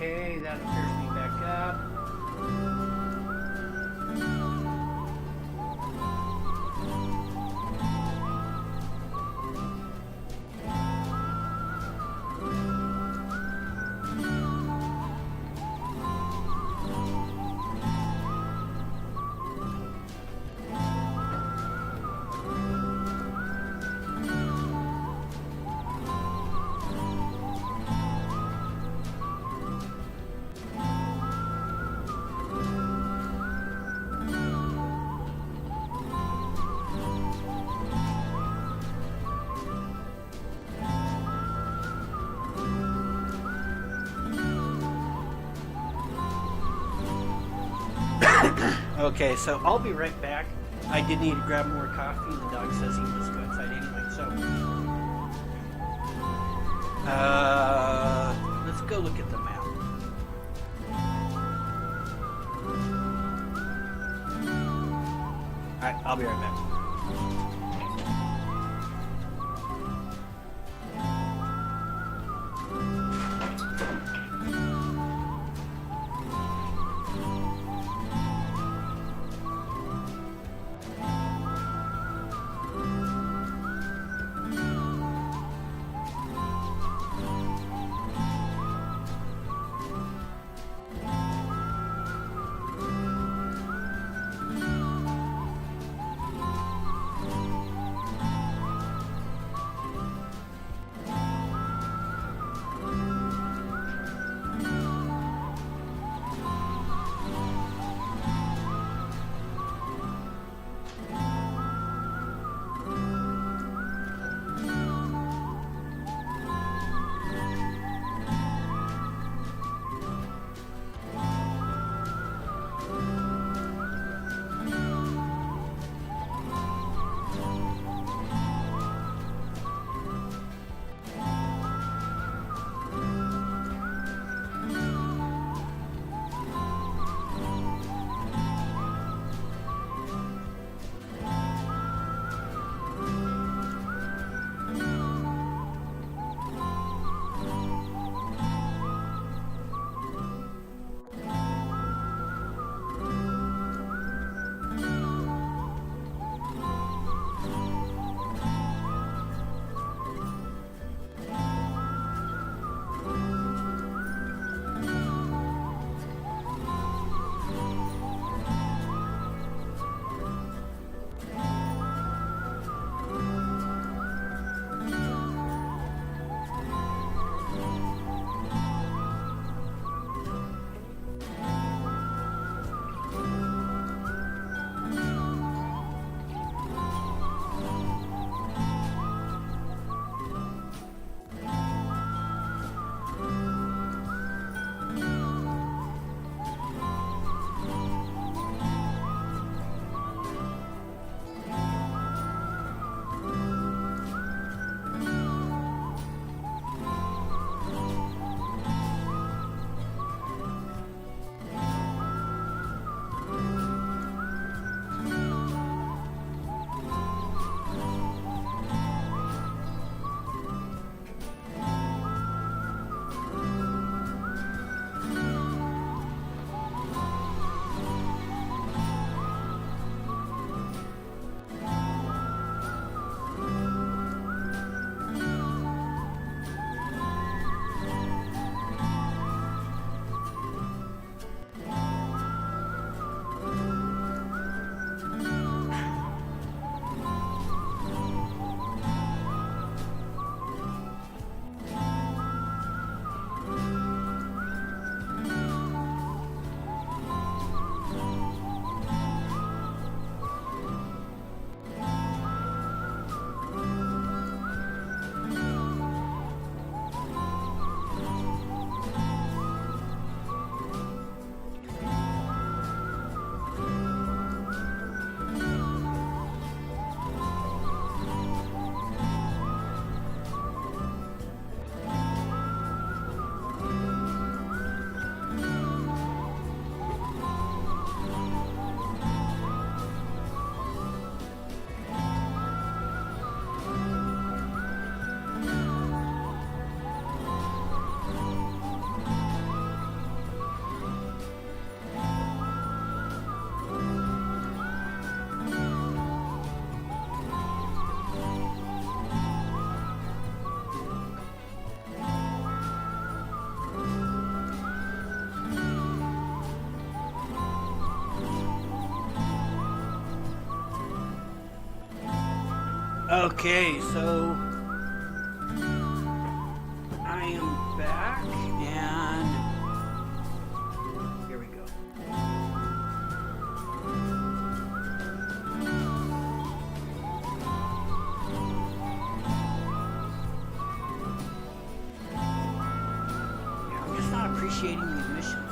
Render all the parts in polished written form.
Okay, that appears to be back up. Okay, so I'll be right back. I did need to grab more coffee, and the dog says he wants to go outside anyway, so let's go look at the map. Alright, I'll be right back. Okay, so I am back, and here we go. Yeah, I'm just not appreciating these missions.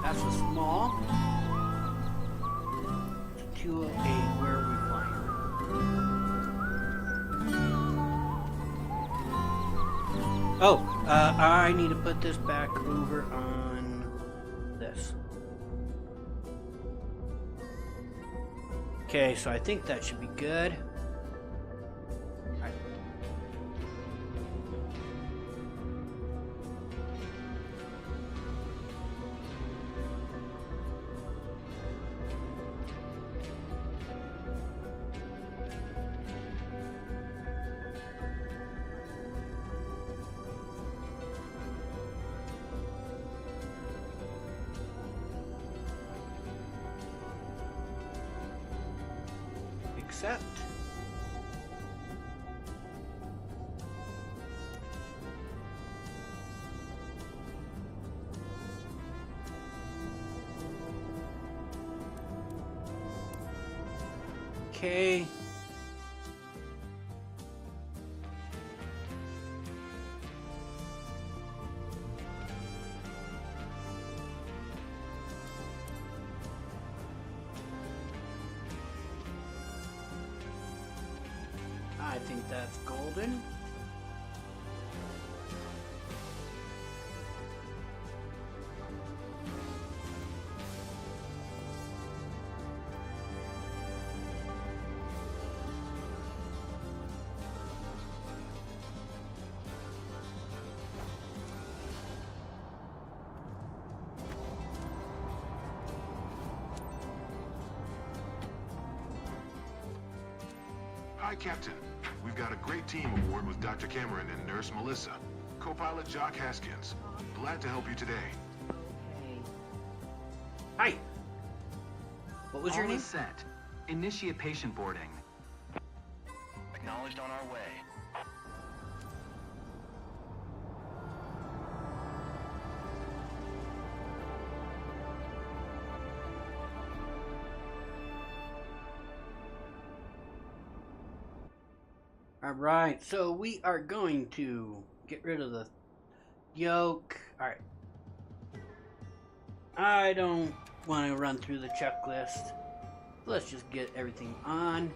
That's a small. It's 208. Where are we flying? Oh, I need to put this back over on this. Okay, so I think that should be good. Accept. Okay. I think that's golden. Hi, Captain. We've got a great team aboard with Dr. Cameron and Nurse Melissa. Co-pilot Jock Haskins. Glad to help you today. Okay. Hi. What was your name? All is set. Initiate patient boarding. Acknowledged on our way. Alright, so we are going to get rid of the yoke. Alright. I don't want to run through the checklist. Let's just get everything on.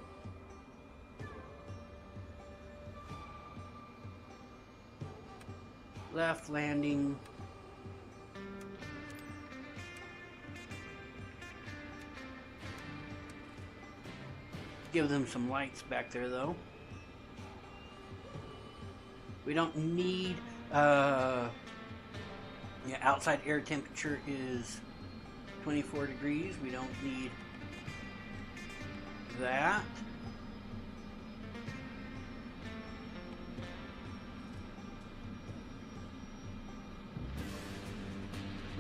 Left landing. Give them some lights back there though. We don't need, yeah, outside air temperature is 24 degrees. We don't need that.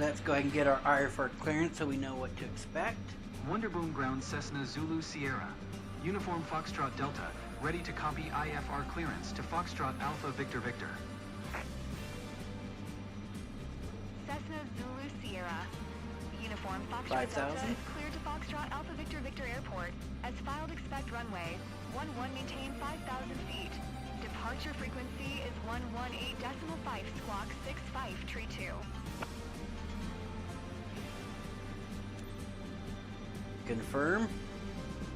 Let's go ahead and get our IFR clearance so we know what to expect. Wonderboom ground Cessna Zulu Sierra. Uniform Foxtrot Delta. Ready to copy IFR clearance to Foxtrot Alpha Victor Victor. Cessna Zulu Sierra. Uniform Foxtrot 5,000. Delta is cleared to Foxtrot Alpha Victor Victor Airport. As filed, expect runway 11, maintain 5,000 feet. Departure frequency is 118.5 squawk 65 tree 2. Confirm.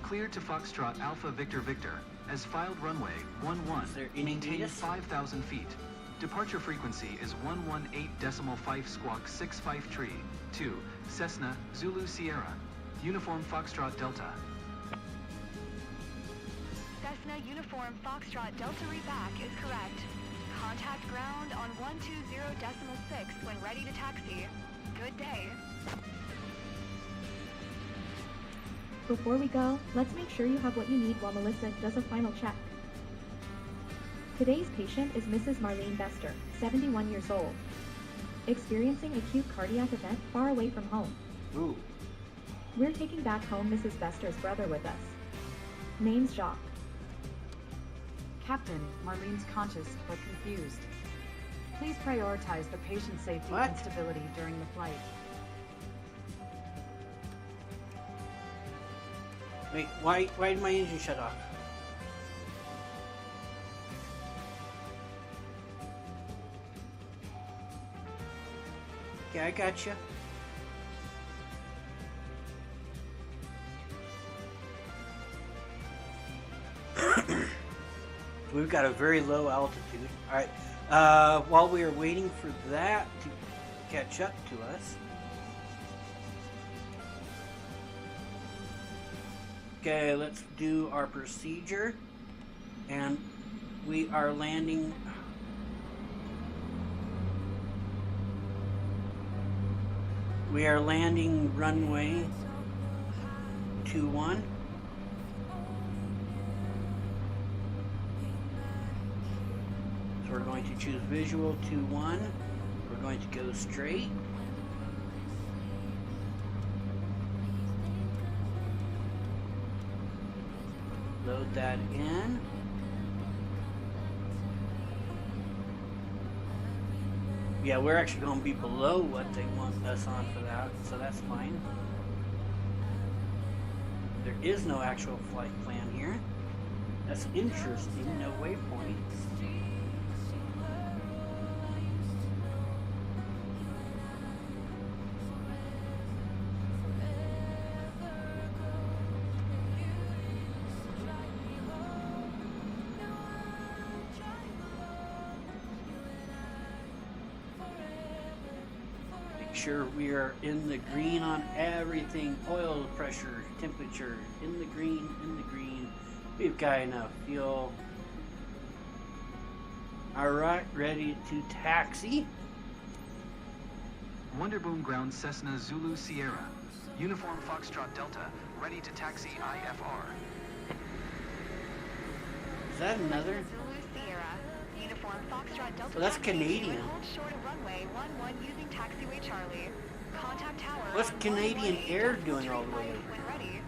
Cleared to Foxtrot Alpha Victor Victor. As filed, runway 11, Is there any maintain data? 5,000 feet. Departure frequency is 118.5 squawk 65 tree 2, Cessna Zulu Sierra. Uniform Foxtrot Delta. Uniform Foxtrot Delta read back is correct. Contact ground on 120.6 when ready to taxi. Good day. Before we go, let's make sure you have what you need while Melissa does a final check. Today's patient is Mrs. Marlene Bester, 71 years old. Experiencing acute cardiac event far away from home. Ooh. We're taking back home Mrs. Bester's brother with us. Name's Jacques. Captain, Marlene's conscious but confused. Please prioritize the patient's safety What? and stability during the flight. Wait, why did my engine shut off? Okay, I gotcha. We've got a very low altitude. Alright, while we are waiting for that to catch up to us. Okay, let's do our procedure. And we are landing. We are landing runway 21. So we're going to choose visual 21. We're going to go straight. Load that in. Yeah, we're actually going to be below what they want us on for that, so that's fine. There is no actual flight plan here. That's interesting, no waypoints. Sure we are in the green on everything. Oil pressure, temperature, in the green, in the green. We've got enough fuel. Alright, ready to taxi. Wonderboom Ground Cessna Zulu Sierra. Uniform Foxtrot Delta, ready to taxi IFR. Is that another? Zulu Sierra. Uniform Foxtrot Delta. So that's taxi to Canadian. and hold short of runway 11 using taxiway Charlie. Contact tower. What's on Canadian 118 Air doing all the way Street over? when ready.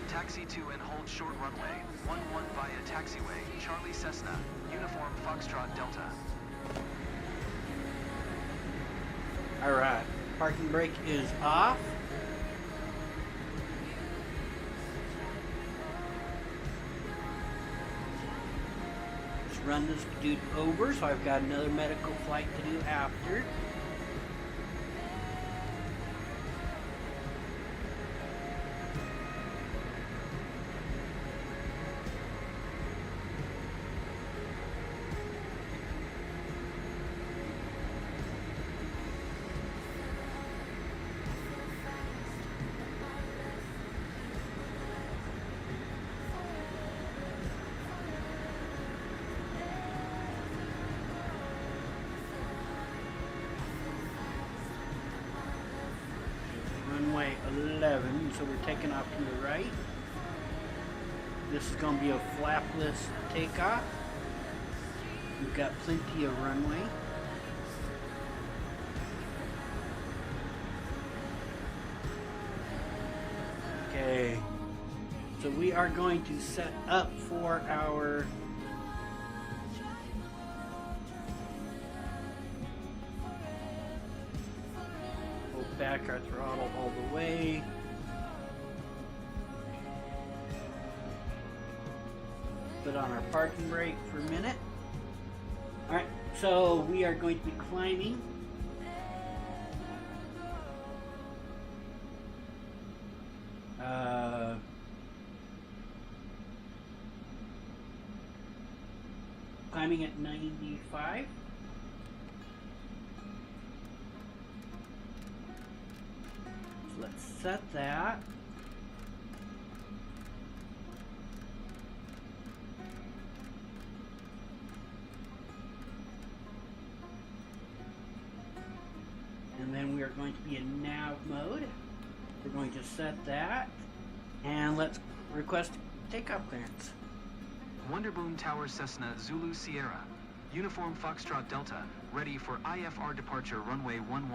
Taxi to and hold short runway 11 via taxiway Charlie Cessna. Uniform Foxtrot Delta. Alright, parking brake is off. Let's run this dude over, so I've got another medical flight to do after. Runway 11, so we're taking off to the right. This is going to be a flapless takeoff. We've got plenty of runway. Okay, so we are going to set up for our back our throttle all the way. Put on our parking brake for a minute. Alright, so we are going to be climbing. Climbing at 95. Let's set that. are going to be in nav mode. We're going to set that, and let's request takeoff clearance. Wonderboom Tower Cessna Zulu Sierra. Uniform Foxtrot Delta, ready for IFR departure runway 11.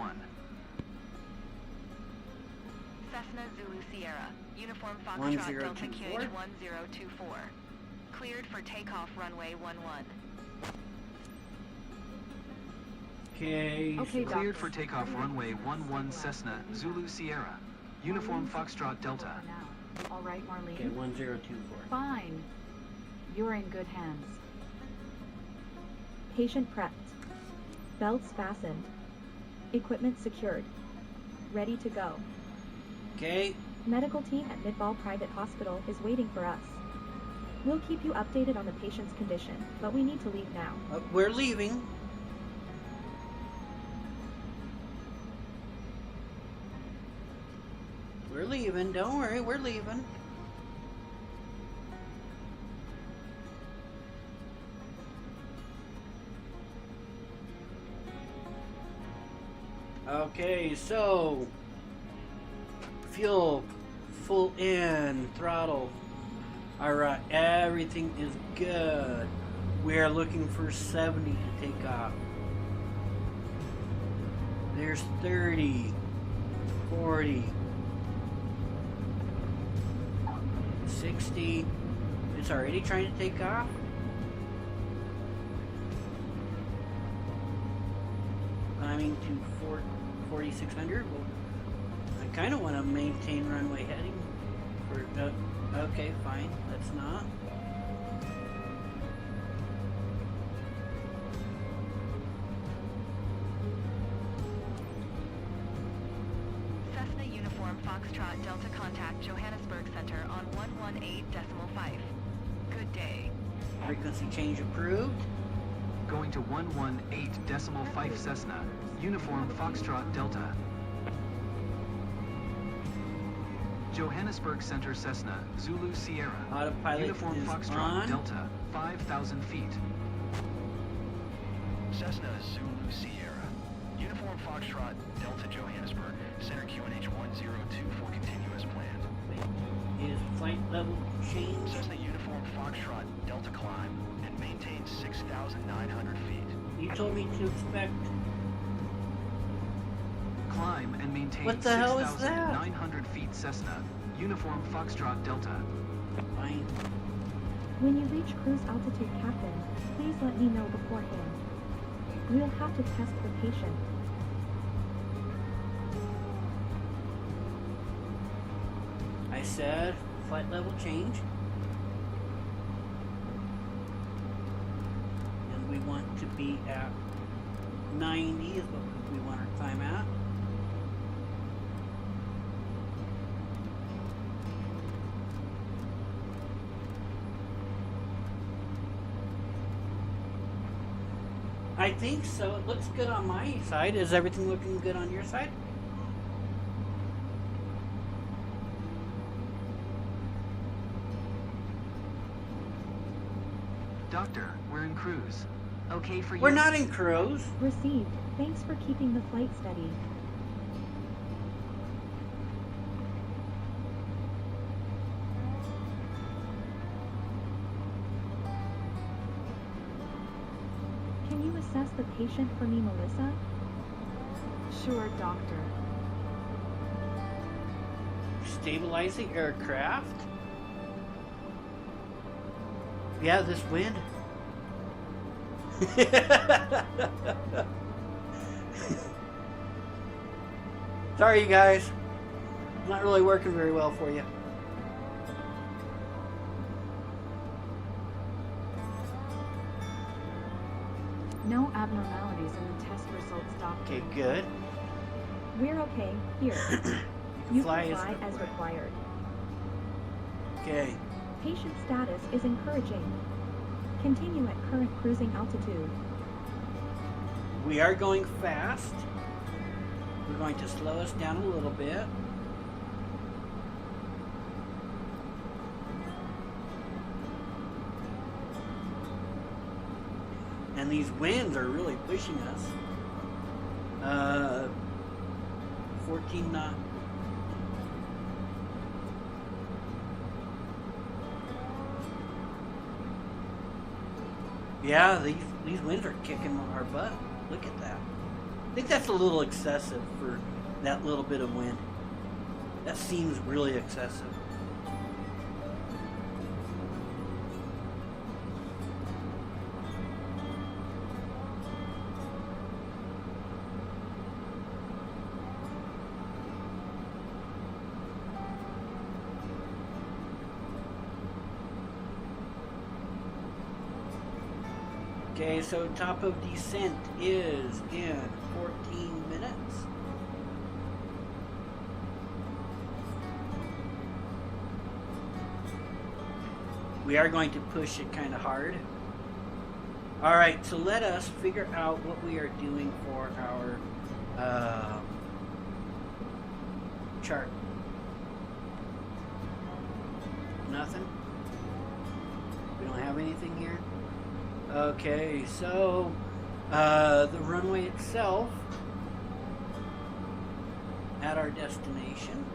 Cessna Zulu Sierra. Uniform 1024. Foxtrot Delta QH 1024. Cleared for takeoff runway 11. Okay. Okay, so Cleared Doctor. for takeoff runway 11 Cessna Zulu Sierra. Uniform Foxtrot Delta. All right, Marlene. Okay, 1024. Fine. You're in good hands. Patient prepped. Belts fastened. Equipment secured. Ready to go. Okay. Medical team at Midball Private Hospital is waiting for us. We'll keep you updated on the patient's condition, but we need to leave now. We're leaving. We're leaving. Don't worry, we're leaving. Okay, so fuel full in, throttle. Alright, everything is good. We are looking for 70 to take off. There's 30, 40, 60. It's already trying to take off. Climbing to 4,600. Well, I kind of want to maintain runway heading. For, okay, fine. Let's not. Cessna Uniform Foxtrot Delta contact Johannesburg Center on 118.5. Good day. Frequency change approved. Going to 118.5 Cessna. Uniform Foxtrot Delta. Johannesburg Center Cessna Zulu Sierra. Autopilot Uniform is Foxtrot on. Delta. 5,000 feet. Cessna Zulu Sierra. Uniform Foxtrot Delta Johannesburg. Center QNH 102 for continuous plan. Is flight level change? Cessna Uniform Foxtrot Delta climb and maintain 6,900 feet. You told me to expect. Climb and maintain What the hell is that? 6,900 feet Cessna. Uniform Foxtrot Delta. Fine. When you reach cruise altitude, Captain, please let me know beforehand. We'll have to test the patient. I said flight level change. And we want to be at 90 is what we want our climb at. I think so. It looks good on my side. Is everything looking good on your side? Doctor, we're in cruise. Okay for you? We're not in cruise. Received. Thanks for keeping the flight steady. Can you assess the patient for me, Melissa? Sure, Doctor. Stabilizing aircraft. Yeah, this wind. Sorry, you guys. It's not really working very well for you. No abnormalities in the test results, Doctor. Okay, good. We're okay. Here. You You fly can as fly as required. required. Okay. Patient status is encouraging. Continue at current cruising altitude. We are going fast. We're going to slow us down a little bit. And these winds are really pushing us. 14 knot. Yeah, these winds are kicking our butt. Look at that. I think that's a little excessive for that little bit of wind. That seems really excessive. Okay, so top of descent is in 14 minutes. We are going to push it kind of hard. All right, so let us figure out what we are doing for our chart. Nothing? We don't have anything here? Okay, so the runway itself at our destination.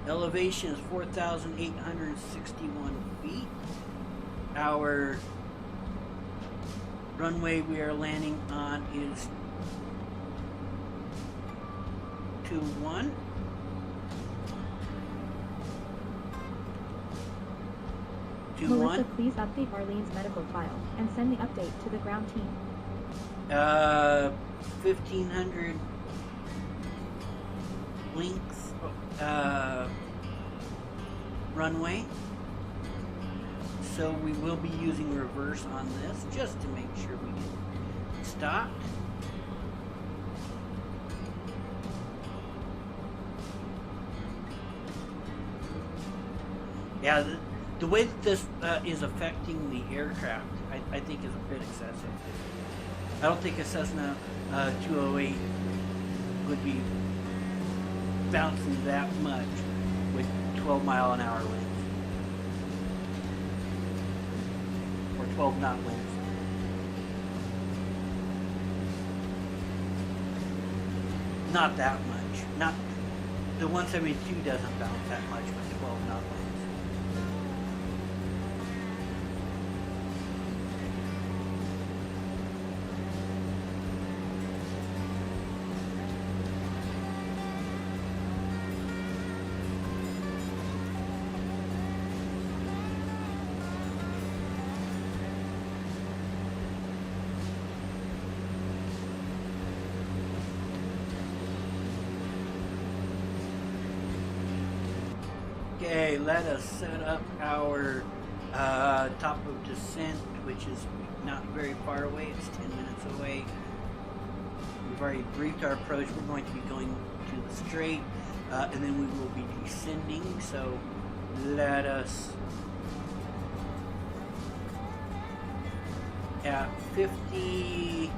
Elevation is 4,861 feet. Our runway we are landing on is 21. Melissa, please update Marlene's medical file and send the update to the ground team. 1,500 links runway. So we will be using reverse on this just to make sure we get stopped. Yeah, the way that this is affecting the aircraft, I think is a bit excessive. I don't think a Cessna 208 would be bouncing that much with 12-mile-an-hour winds. Or 12-knot winds. Not that much. Not the 172 doesn't bounce that much with 12-knot winds. Okay, let us set up our top of descent, which is not very far away. It's 10 minutes away. We've already briefed our approach. We're going to be going to the straight, and then we will be descending. So let us, at 50,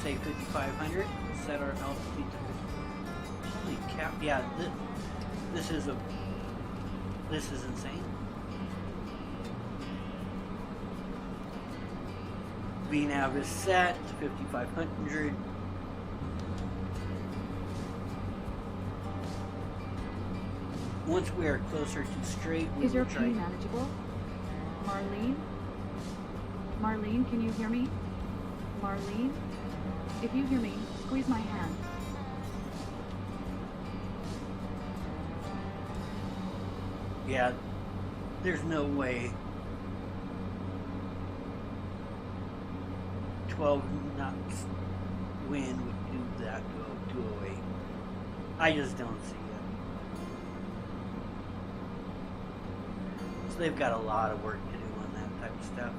say 5,500, set our altitude to, holy cow, yeah, this is insane. VNAV is set to 5,500. Once we are closer to straight, we Is your will P try. manageable? Marlene? Marlene, can you hear me? Marlene? If you hear me, squeeze my hand. Yeah, there's no way 12 knots wind would do that to a 208. I just don't see it. So they've got a lot of work to do on that type of stuff.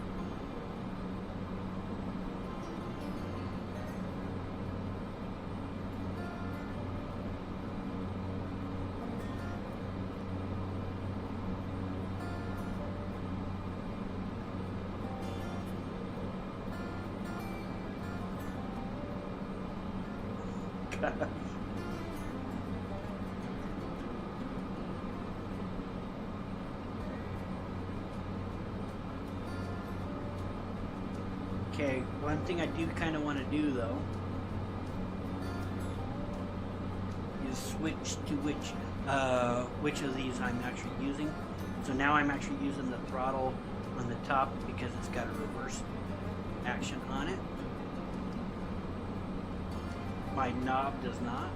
Okay, one thing I do kind of want to do though is switch to which of these I'm actually using. So now I'm actually using the throttle on the top because it's got a reverse action on it. My knob does not.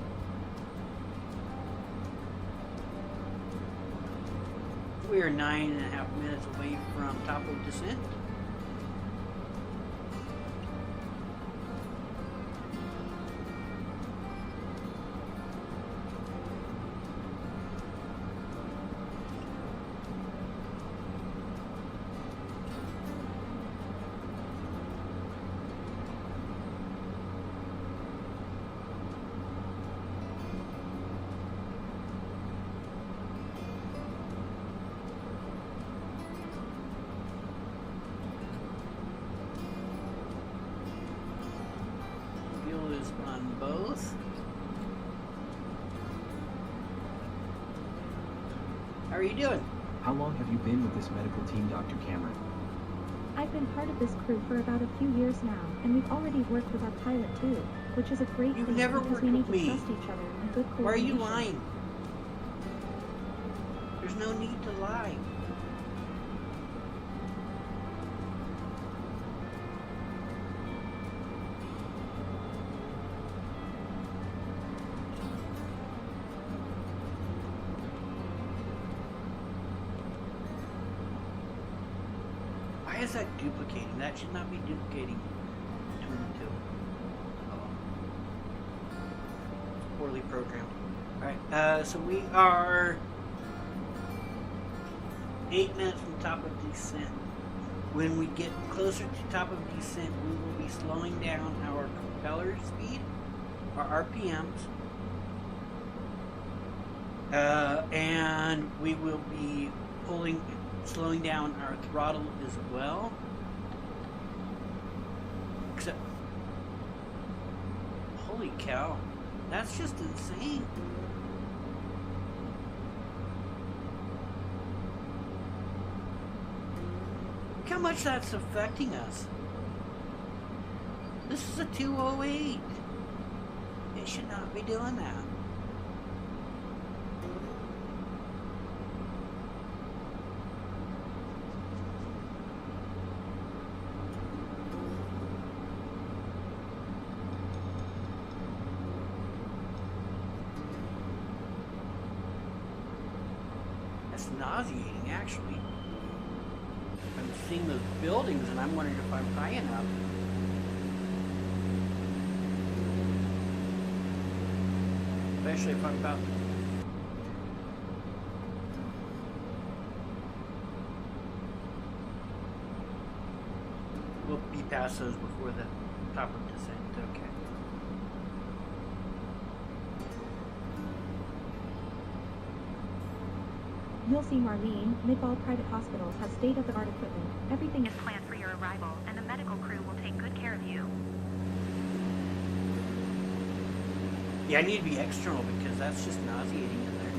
We are 9.5 minutes away from top of descent. Fuel is on both. How are you doing? How long have you been with this medical team, Dr. Cameron? I've been part of this crew for about a few years now, and we've already worked with our pilot too, which is a great You've thing never because worked we need with to me. trust each other and good coordination. Why are you lying? There's no need to lie. Why is that duplicating? That should not be duplicating between the two. Oh. It's poorly programmed. Alright, so we are 8 minutes from top of descent. When we get closer to top of descent, we will be slowing down our propeller speed, our RPMs, and we will be slowing down our throttle as well. Except, holy cow, that's just insane. Look how much that's affecting us. This is a 208. It should not be doing that. That's nauseating, actually. I'm seeing those buildings and I'm wondering if I'm high enough. Especially if I'm about... We'll be past those before the top of descent, okay. You'll see Marlene, Midball Private Hospital has state-of-the-art equipment. Everything is Planned for your arrival, and the medical crew will take good care of you. Yeah, I need to be external because that's just nauseating in there.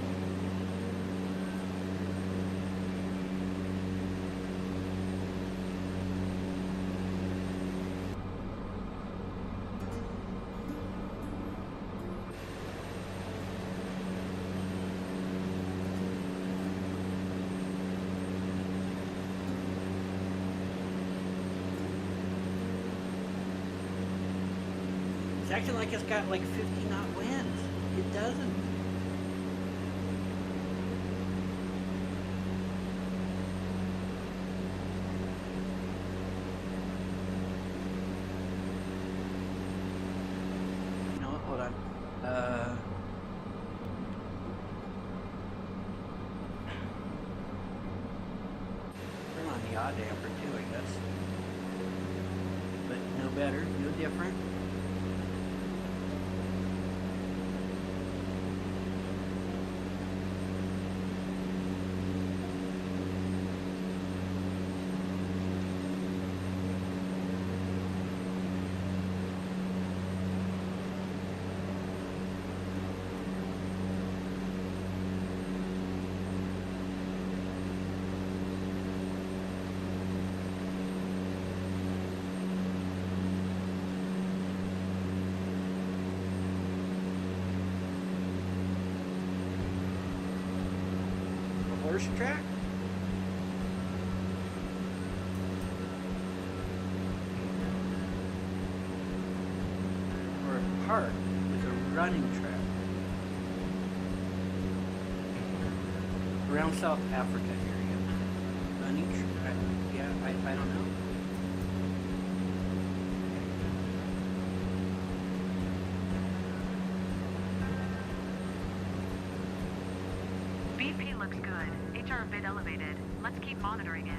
It's acting like it's got like 50 knot winds. It doesn't. You know what? Hold on. Turn on the odd damper too, I guess. But no better, no different. horse track. Or a park with a running track. Around South Africa area. Running track. Yeah, I don't know. BP looks good. HR a bit elevated. Let's keep monitoring it.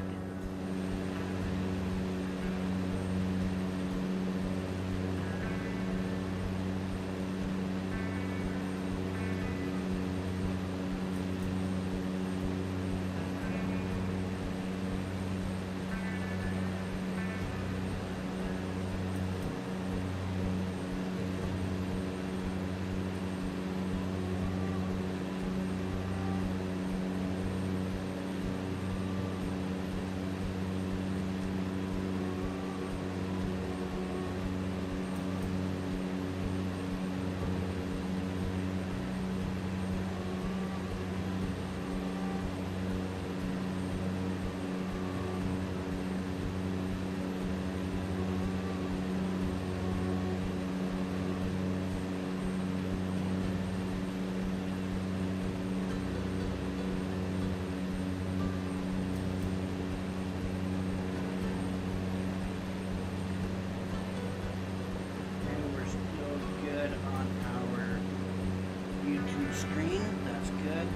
Screen, that's good.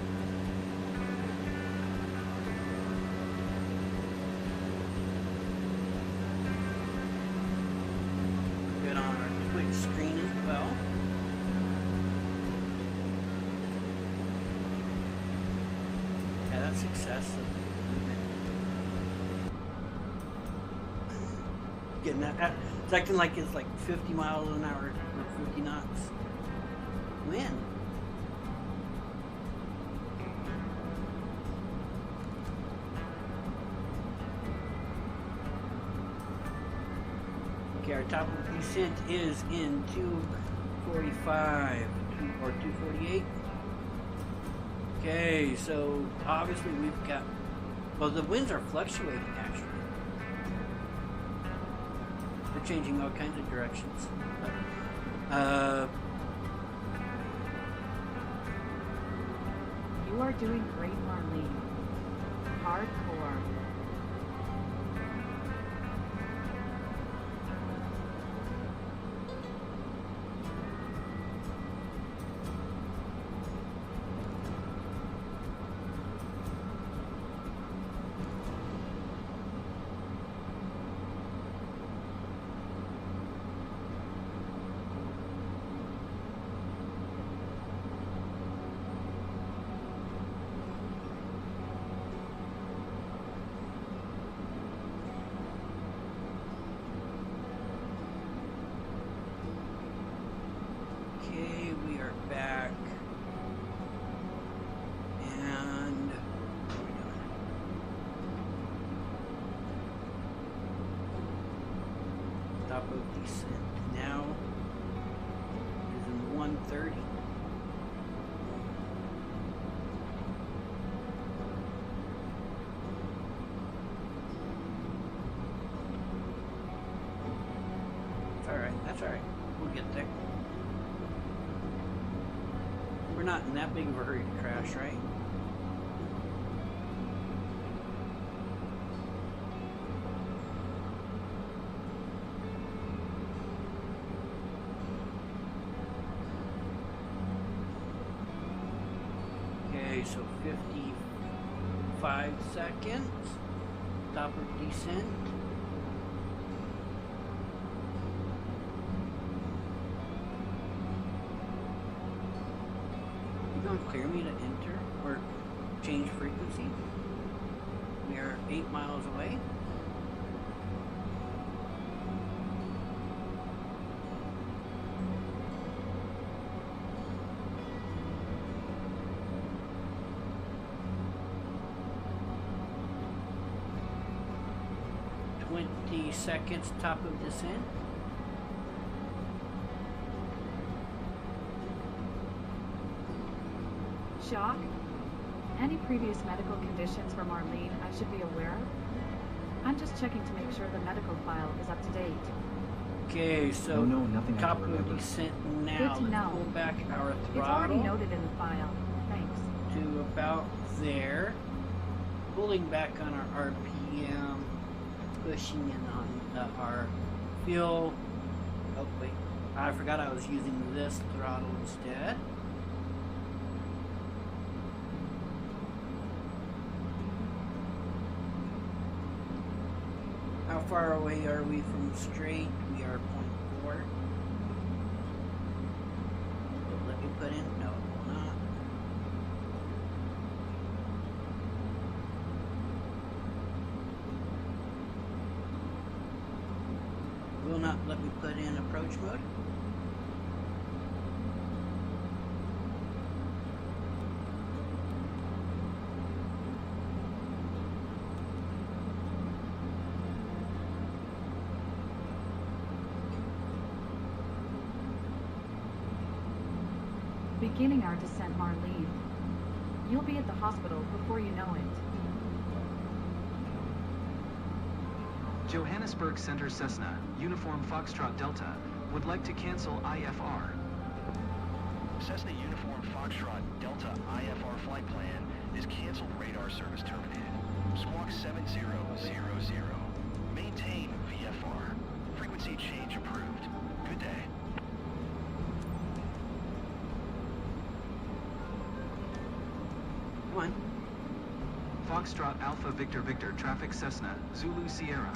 Good on our Twitch screen as well. Yeah, that's excessive. Getting that, it's acting like it's like 50 miles an hour or 50 knots. Wind. Okay, our top of descent is in 245 or 248. Okay, so obviously we've got, well, the winds are fluctuating actually. They're changing all kinds of directions. You are doing great, Marlene. Hardcore. Back and what are we doing? Top of descent now is in 130. It's all right. That's all right. We'll get there. We're not in that big of a hurry to crash, right? Okay, so 55 seconds. Top of descent. Clear me to enter or change frequency. We are 8 miles away. Seconds top of descent. Shock? Any previous medical conditions for Marlene I should be aware of? I'm just checking to make sure the medical file is up to date. Okay, so No, nothing I can copy will remember. be sent now. Good to Let's know. pull back our It's already throttle noted in the file. Thanks. to about there. Pulling back on our RPM, pushing in on our fuel. Oh wait, I forgot I was using this throttle instead. How far away are we from straight? We are 0.4. Will it let me put in? No, it will not. Will not let me put in approach mode. Beginning our descent, Marlene. You'll be at the hospital before you know it. Johannesburg Center Cessna, Uniform Foxtrot Delta, would like to cancel IFR. Cessna Uniform Foxtrot Delta IFR flight plan is canceled. Radar service terminated. Squawk 7000. Maintain VFR. Frequency change approved. Good day. Come on. Foxtrot Alpha Victor Victor Traffic Cessna, Zulu Sierra.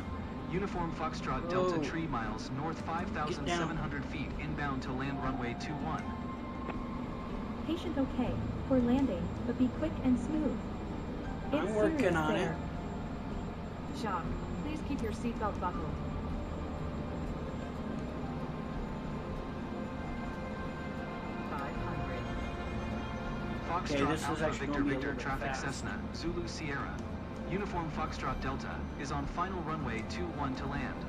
Uniform Foxtrot Delta Whoa. Tree miles north 5,700 feet inbound to land runway 21. Patient okay. For landing, but be quick and smooth. I'm It's working serious on there. it. Jacques, please keep your seatbelt buckled. Okay, Foxtrot this is Alpha actually Victor gonna be a Victor little bit Traffic fast. Cessna, Zulu Sierra. Uniform Foxtrot Delta is on final runway 21 to land.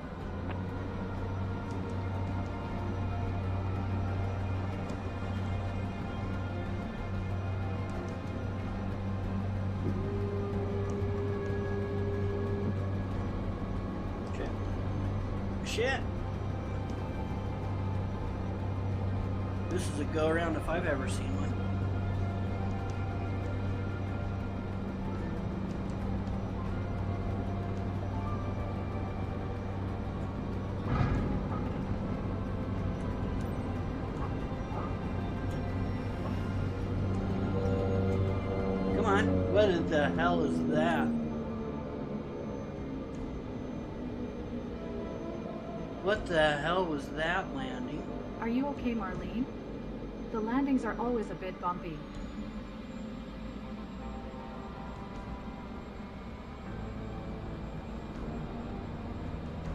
Shit. Shit. This is a go around if I've ever seen one. Come on, what the hell is that? What the hell was that landing? Are you okay, Marlene? The landings are always a bit bumpy.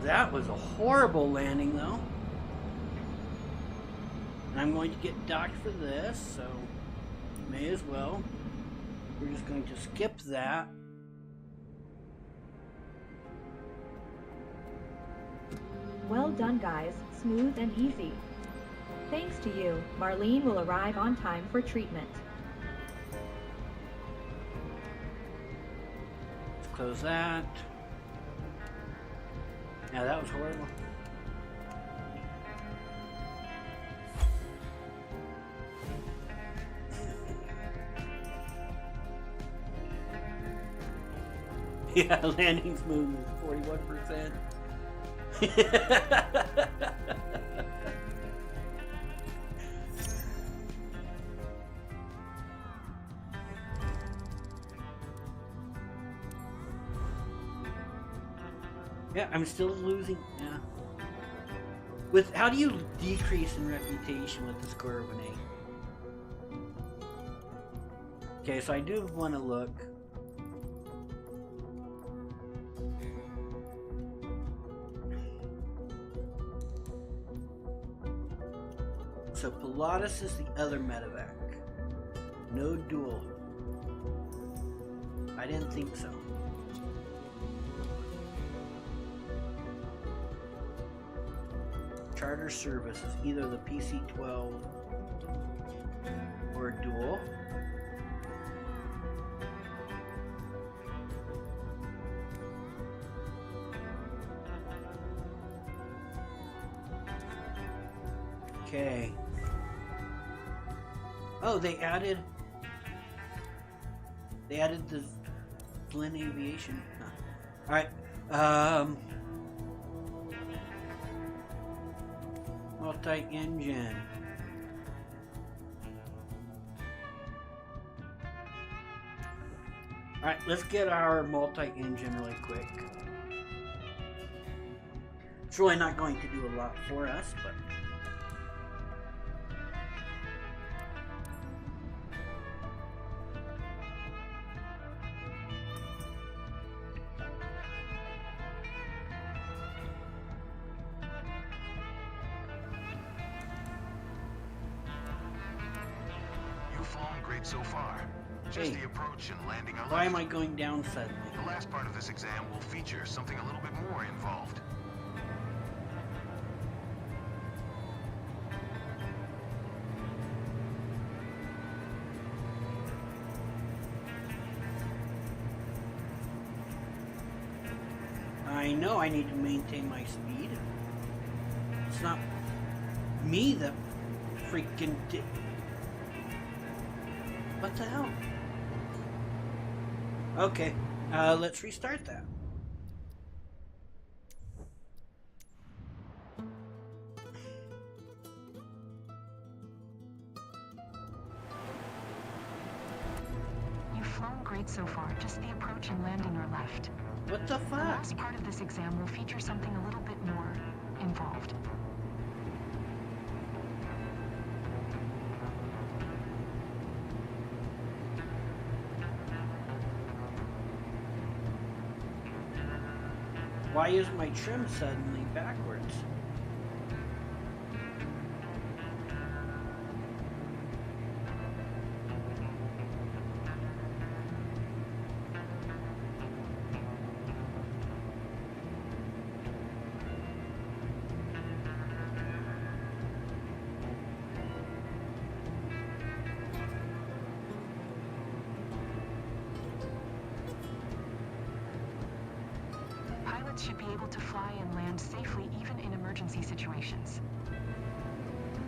That was a horrible landing, though. And I'm going to get docked for this, so may as well. We're just going to skip that. Well done, guys. Smooth and easy. Thanks to you, Marlene will arrive on time for treatment. Let's close that. Yeah, that was horrible. Yeah, landing smooth is 41%. Yeah, I'm still losing. Yeah. With how do you decrease in reputation with the score of an 8? Okay, so I do want to look. So Pilatus is the other medevac. No dual. I didn't think so. Charter service is either the PC-12 or dual. Okay. Oh, they added the Flynn Aviation. Huh. All right. Multi-engine. All right, let's get our multi-engine really quick. It's really not going to do a lot for us, but You've flown great so far. Just Hey, the approach and landing are why am left. I going down suddenly? The last part of this exam will feature something a little bit more involved. I know I need to maintain my speed. It's not me that freaking did. What the hell? Okay, let's restart that. You've flown great so far. Just the approach and landing are left. What the The fuck? last part of this exam will feature something a little bit more involved. Why is my trim suddenly backwards? Pilots should be able to fly and land safely even in emergency situations.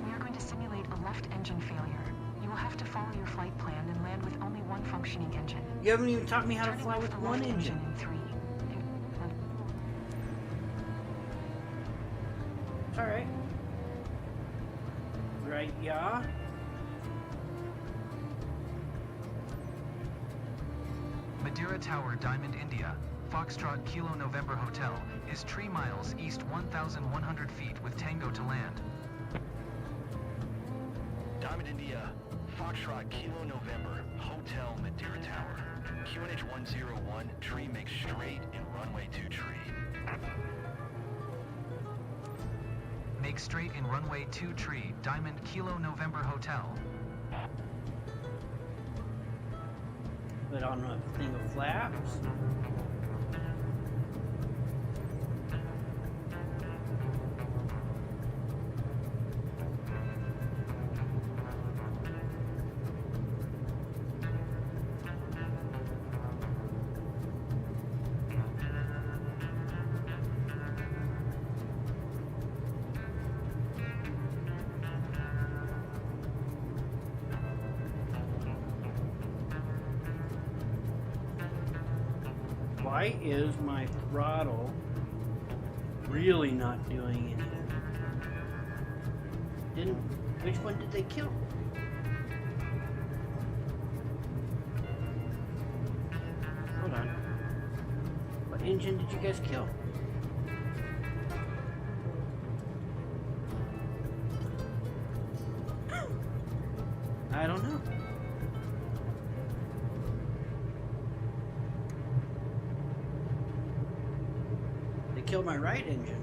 We are going to simulate a left engine failure. You will have to follow your flight plan and land with only one functioning engine. You haven't even taught me how to Turning fly off with the one left engine. in 3. It's alright. Right, yeah. Madeira Tower, Diamond, India. Foxtrot Kilo November Hotel is 3 miles east 1,100 feet with Tango to land. Diamond India, Foxtrot Kilo November, Hotel Madeira Tower. QNH 101, tree makes straight in runway 2 tree. Make straight in runway 2 tree, Diamond Kilo November Hotel. Put on a thing of flaps. Why is my throttle really not doing anything? Which one did they kill? Hold on. What engine did you guys kill? I don't know. They killed my right engine.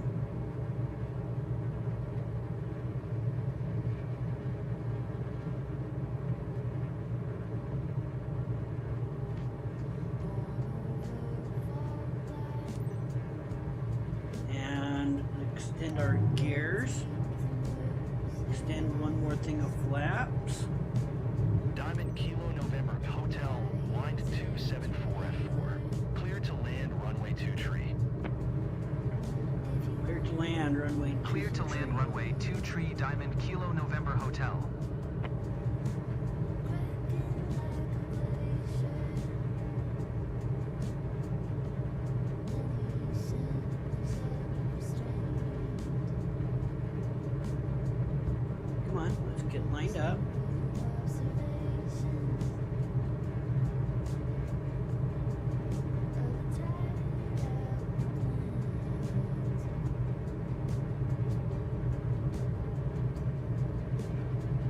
And extend our gears. Extend one more thing of flaps. Diamond Kilo November, Hotel, wind 274F4. Clear to land runway 2 tree. Clear to land. land runway 2. Clear to land runway 23 Diamond Kilo November Hotel. Come on, let's get lined up.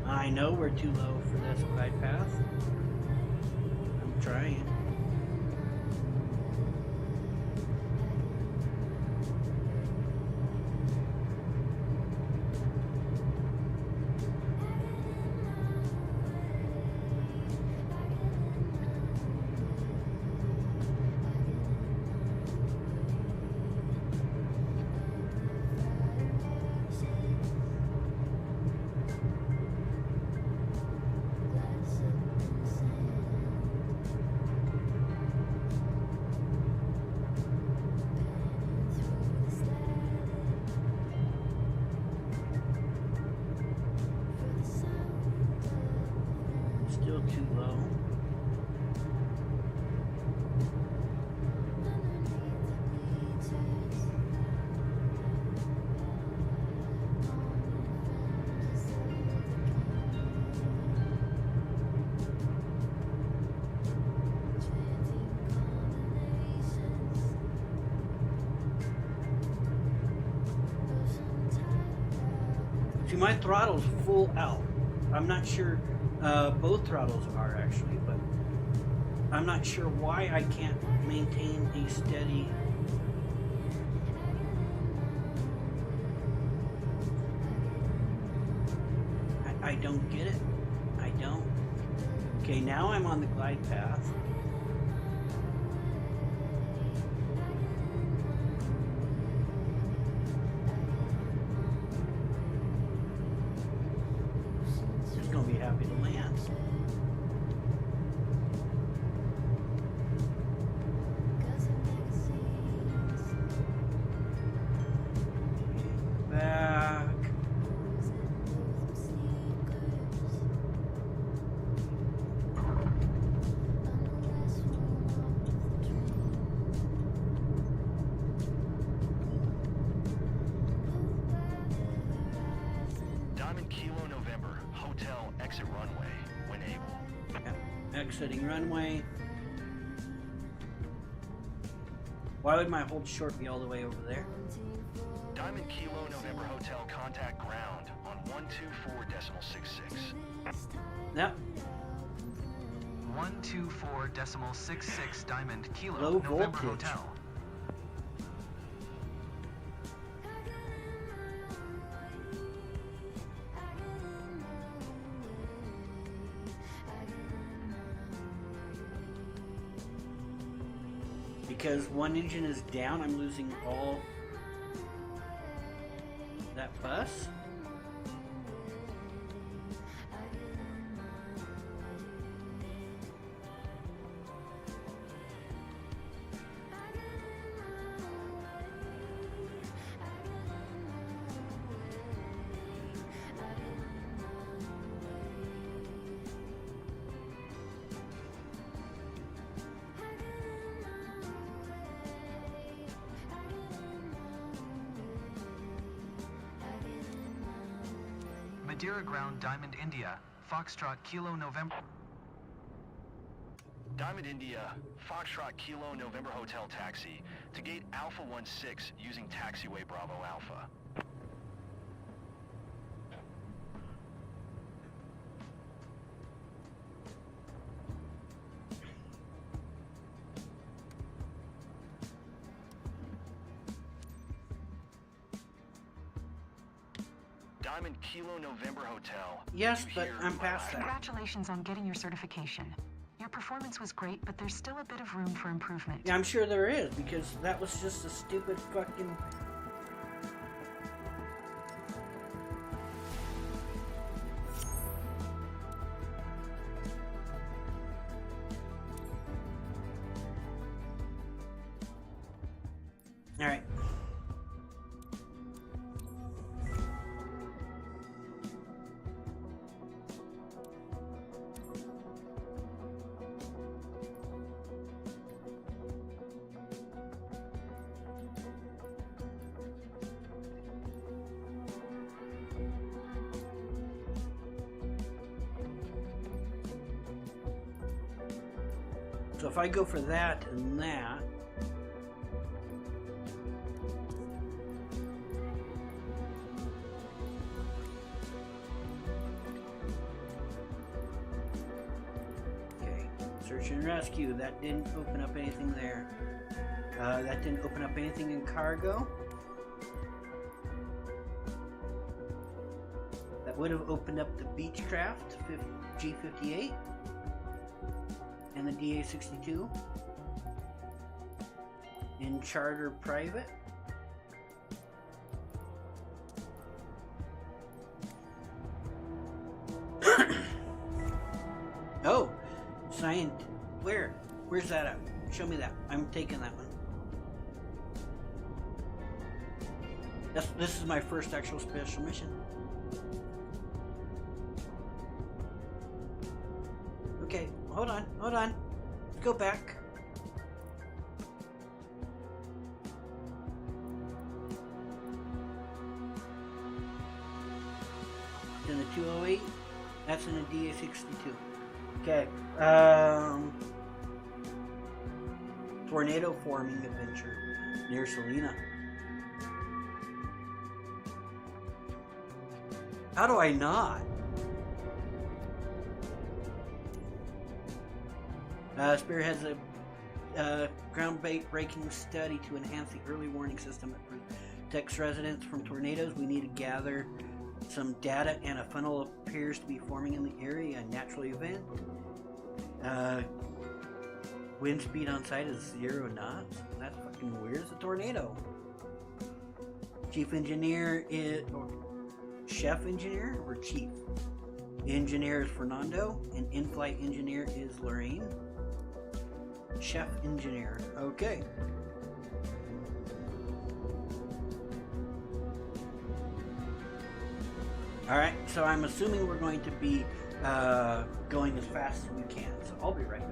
I know we're too low for this glide path. I'm trying. Still too low. See, my throttle's full out. I'm not sure, both throttles are actually, but I'm not sure why I can't maintain a steady. I don't get it. I don't. Okay, now I'm on the glide path. Gonna be happy to land. Back. Diamond Kilo November, Hotel, exit runway, when able. Exiting runway. Why would my hold short be all the way over there? Diamond Kilo November Hotel, contact ground on 124.66. Yep. 124.66 Diamond Kilo Low November voltage. Hotel. Because one engine is down, I'm losing all that bus. Madeira Ground Diamond India, Foxtrot Kilo November. Diamond India, Foxtrot Kilo November Hotel taxi to gate Alpha 16 using taxiway Bravo Alpha. Diamond Kilo November Hotel. Yes, You but hear I'm my past that. Congratulations on getting your certification. Your performance was great, but there's still a bit of room for improvement. Yeah, I'm sure there is, because that was just a stupid fucking... Alright. So if I go for that and that, okay, search and rescue, that didn't open up anything there. That didn't open up anything in cargo. That would have opened up the Beechcraft G58 and the DA62 in charter private. Oh, where's that at? Show me that. I'm taking that one. This is my first actual special mission. Okay, hold on. Let's go back. It's in the 208. That's in the DA62. Okay. Tornado forming adventure near Salina. How do I not? Spearheads a groundbreaking study to enhance the early warning system that protects residents from tornadoes. We need to gather some data, and a funnel appears to be forming in the area, a natural event. Wind speed on site is 0 knots. That's fucking weird. It's a tornado. Chief engineer is, or chef engineer, or chief engineer is Fernando, and in-flight engineer is Lorraine. Chef engineer. Okay. Alright, so I'm assuming we're going to be going as fast as we can, so I'll be right back.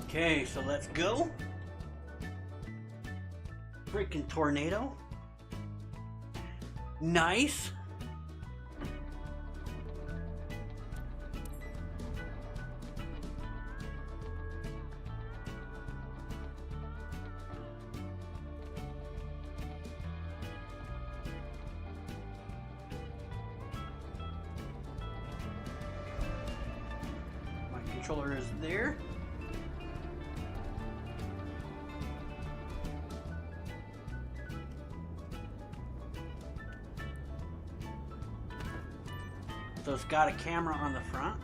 Okay, so let's go. Freaking tornado. Nice. controller is there. So it's got a camera on the front.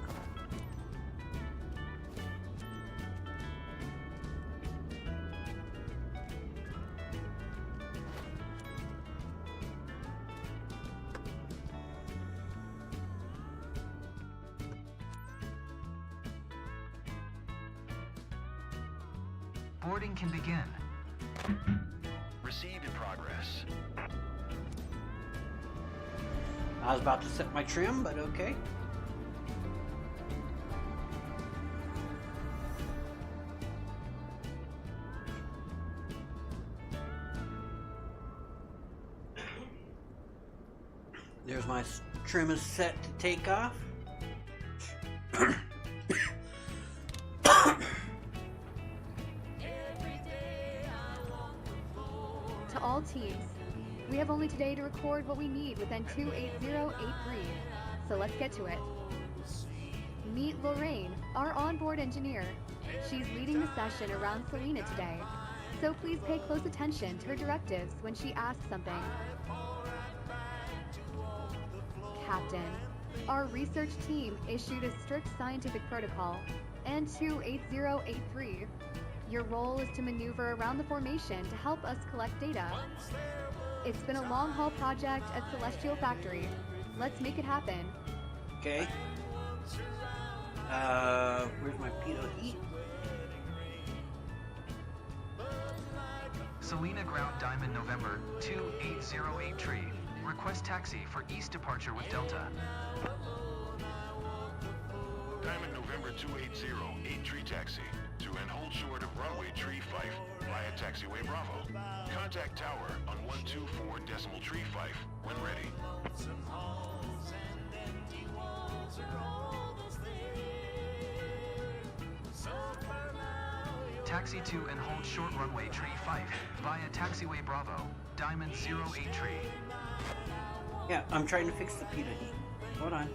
Boarding can begin. Received in progress. I was about to set my trim, but okay. There's my trim is set to take off. To all teams, we have only today to record what we need within 28083, so let's get to it. Meet Lorraine, our onboard engineer. She's leading the session around Selena today, so please pay close attention to her directives when she asks something. Captain, our research team issued a strict scientific protocol, and 28083. Your role is to maneuver around the formation to help us collect data. It's been a long-haul project at Celestial Factory. Let's make it happen. Okay. Where's my pitot heat? Selena Ground Diamond November 2808 Request taxi for east departure with Delta. Diamond November 280, tree taxi to and hold short of runway tree 5 via taxiway Bravo. Contact tower on 124 tree 5 when ready. Taxi to and hold short runway tree 5 via taxiway Bravo, Diamond 08 tree. Yeah, I'm trying to fix the pitot heat. Hold on.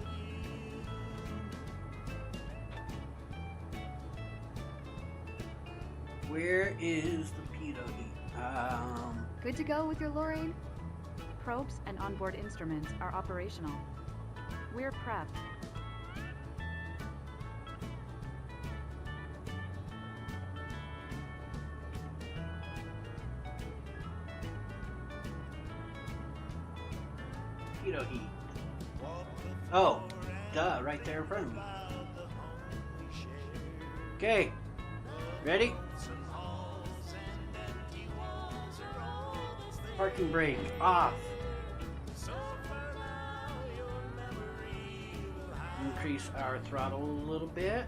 Where is the pitot heat? Good to go with your Lorraine? Probes and onboard instruments are operational. We're prepped. Pitot heat. Oh, duh, right there in front of me. Okay, ready? Parking brake off. Increase our throttle a little bit.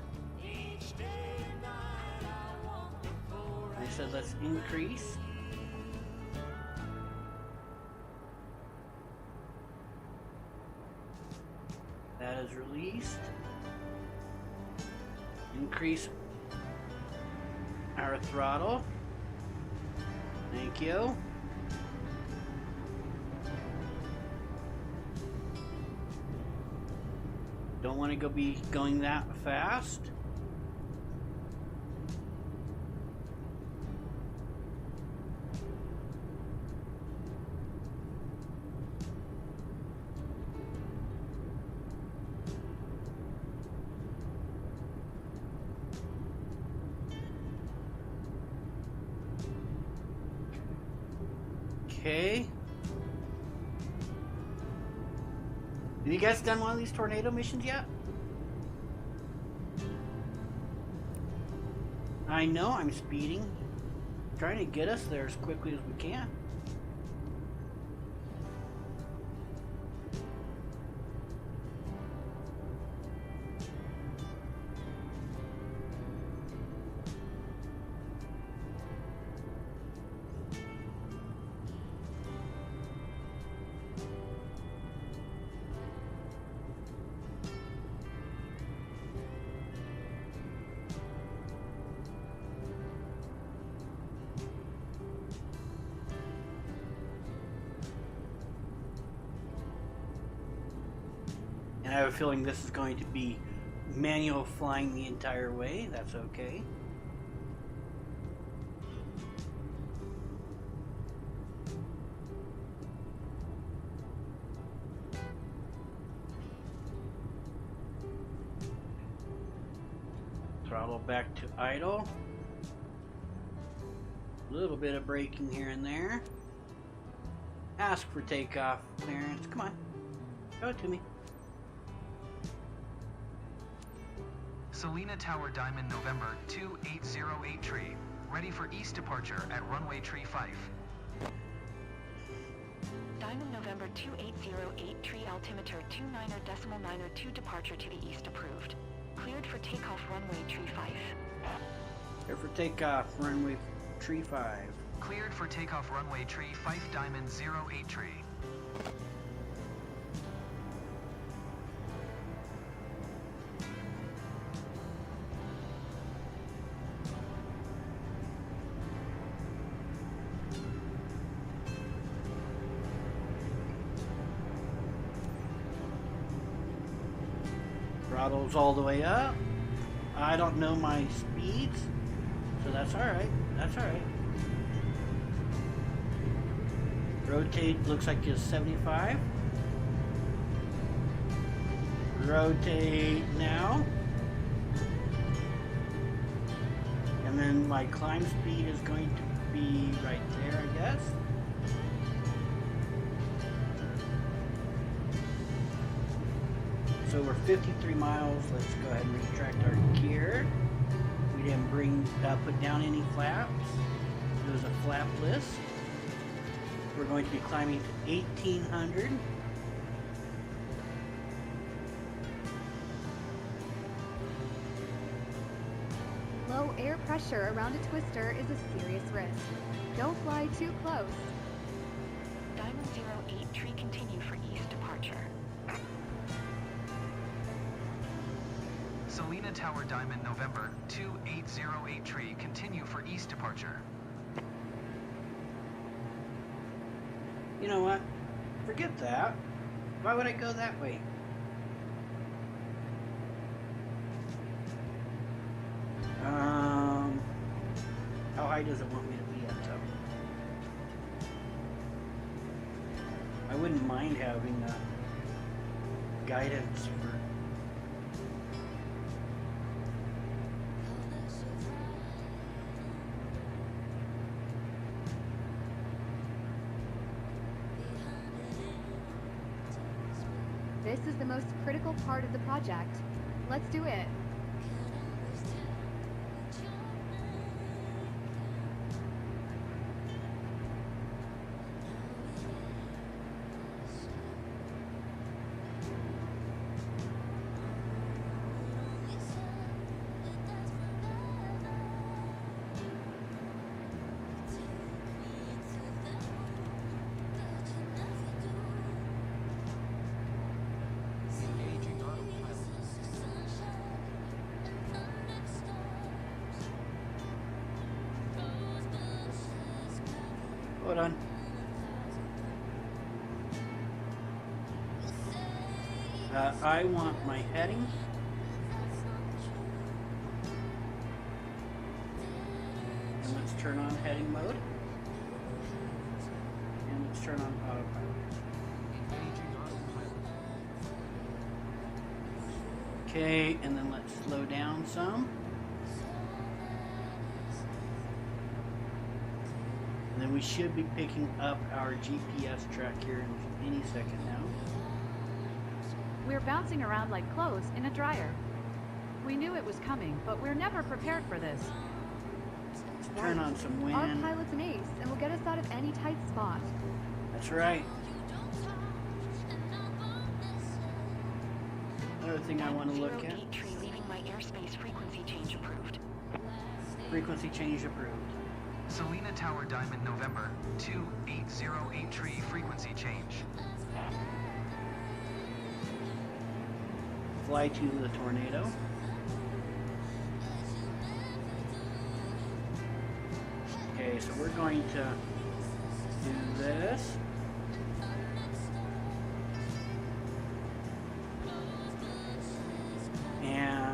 I said let's increase. That is released. Increase our throttle. Thank you. Don't want to be going that fast. Okay. Have you guys done one of these tornado missions yet? I know I'm speeding. Trying to get us there as quickly as we can. And I have a feeling this is going to be manual flying the entire way. That's okay. Throttle back to idle. A little bit of braking here and there. Ask for takeoff clearance. Come on. Show it to me. Selena Tower Diamond November 2808 tree. Ready for east departure at runway tree 5. Diamond November 2808 tree altimeter 29.902 departure to the east approved. Cleared for takeoff runway tree 5. Clear for takeoff runway tree 5. Cleared for takeoff runway tree 5 Diamond 08 tree. Throttle's all the way up. I don't know my speeds, so that's alright. That's alright. Rotate looks like it's 75. Rotate now. And then my climb speed is going to be right there, I guess. So we're 53 miles. Let's go ahead and retract our gear. We didn't put down any flaps. It was a flapless. We're going to be climbing to 1800. Low air pressure around a twister is a serious risk. Don't fly too close. Diamond 08 tree continue for east departure. Selena Tower Diamond November 2808 tree continue for east departure. You know what? Forget that. Why would I go that way? How high does it want me to be at, though? I wouldn't mind having guidance for... This is the most critical part of the project. Let's do it. Hold on. I want my heading. And let's turn on heading mode. And let's turn on autopilot. Okay, and then let's slow down some. And then we should be picking up our GPS track here in any second now. We're bouncing around like clothes in a dryer. We knew it was coming, but we're never prepared for this. Let's turn on some wind. Our pilot's an ace and will get us out of any tight spot. That's right. Another thing I want to look at. 08 tree leaving my airspace frequency change approved. Frequency change approved. Selena Tower Diamond November 2808 tree frequency change. Fly to the tornado. Okay, so we're going to do this. And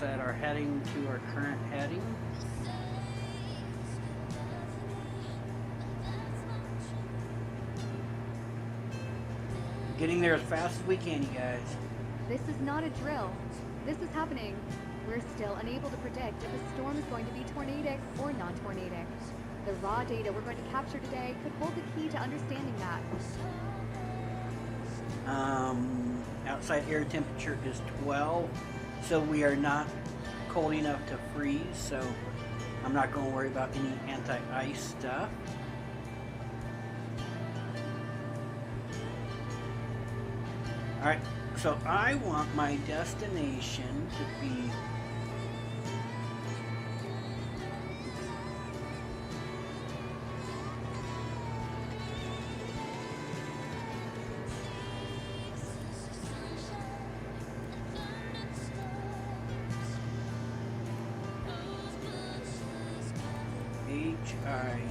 at our heading to our current heading. Getting there as fast as we can, you guys. This is not a drill. This is happening. We're still unable to predict if the storm is going to be tornadic or non-tornadic. The raw data we're going to capture today could hold the key to understanding that. Outside air temperature is 12, so we are not cold enough to freeze, so I'm not going to worry about any anti-ice stuff. Alright, so I want my destination to be H-I-J-K.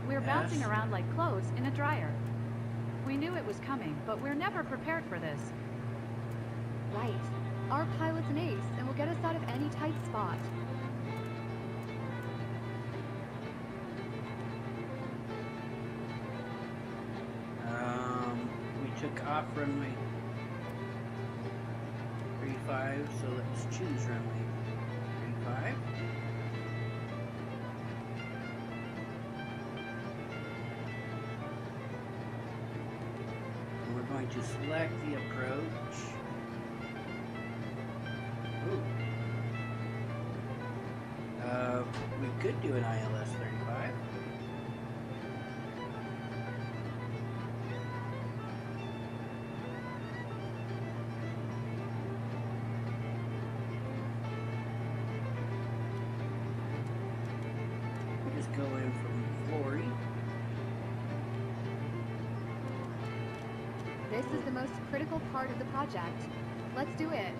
We're bouncing around like clothes in a dryer. We knew it was coming, but we're never prepared for this. Right. Our pilot's an ace and will get us out of any tight spot. We took off runway 35, so let's choose runway 35. And we're going to select the approach. Ooh. We could do an ILS 35. Just go in from Flory. This is the most critical part of the project. Let's do it.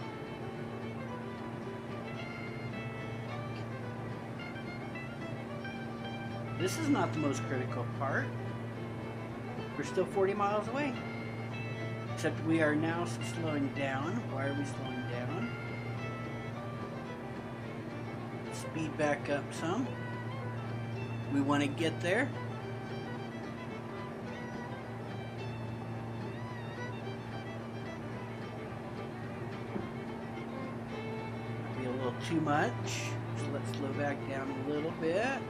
This is not the most critical part. We're still 40 miles away. Except we are now slowing down. Why are we slowing down? Speed back up some. We want to get there. Might be a little too much. So let's slow back down a little bit.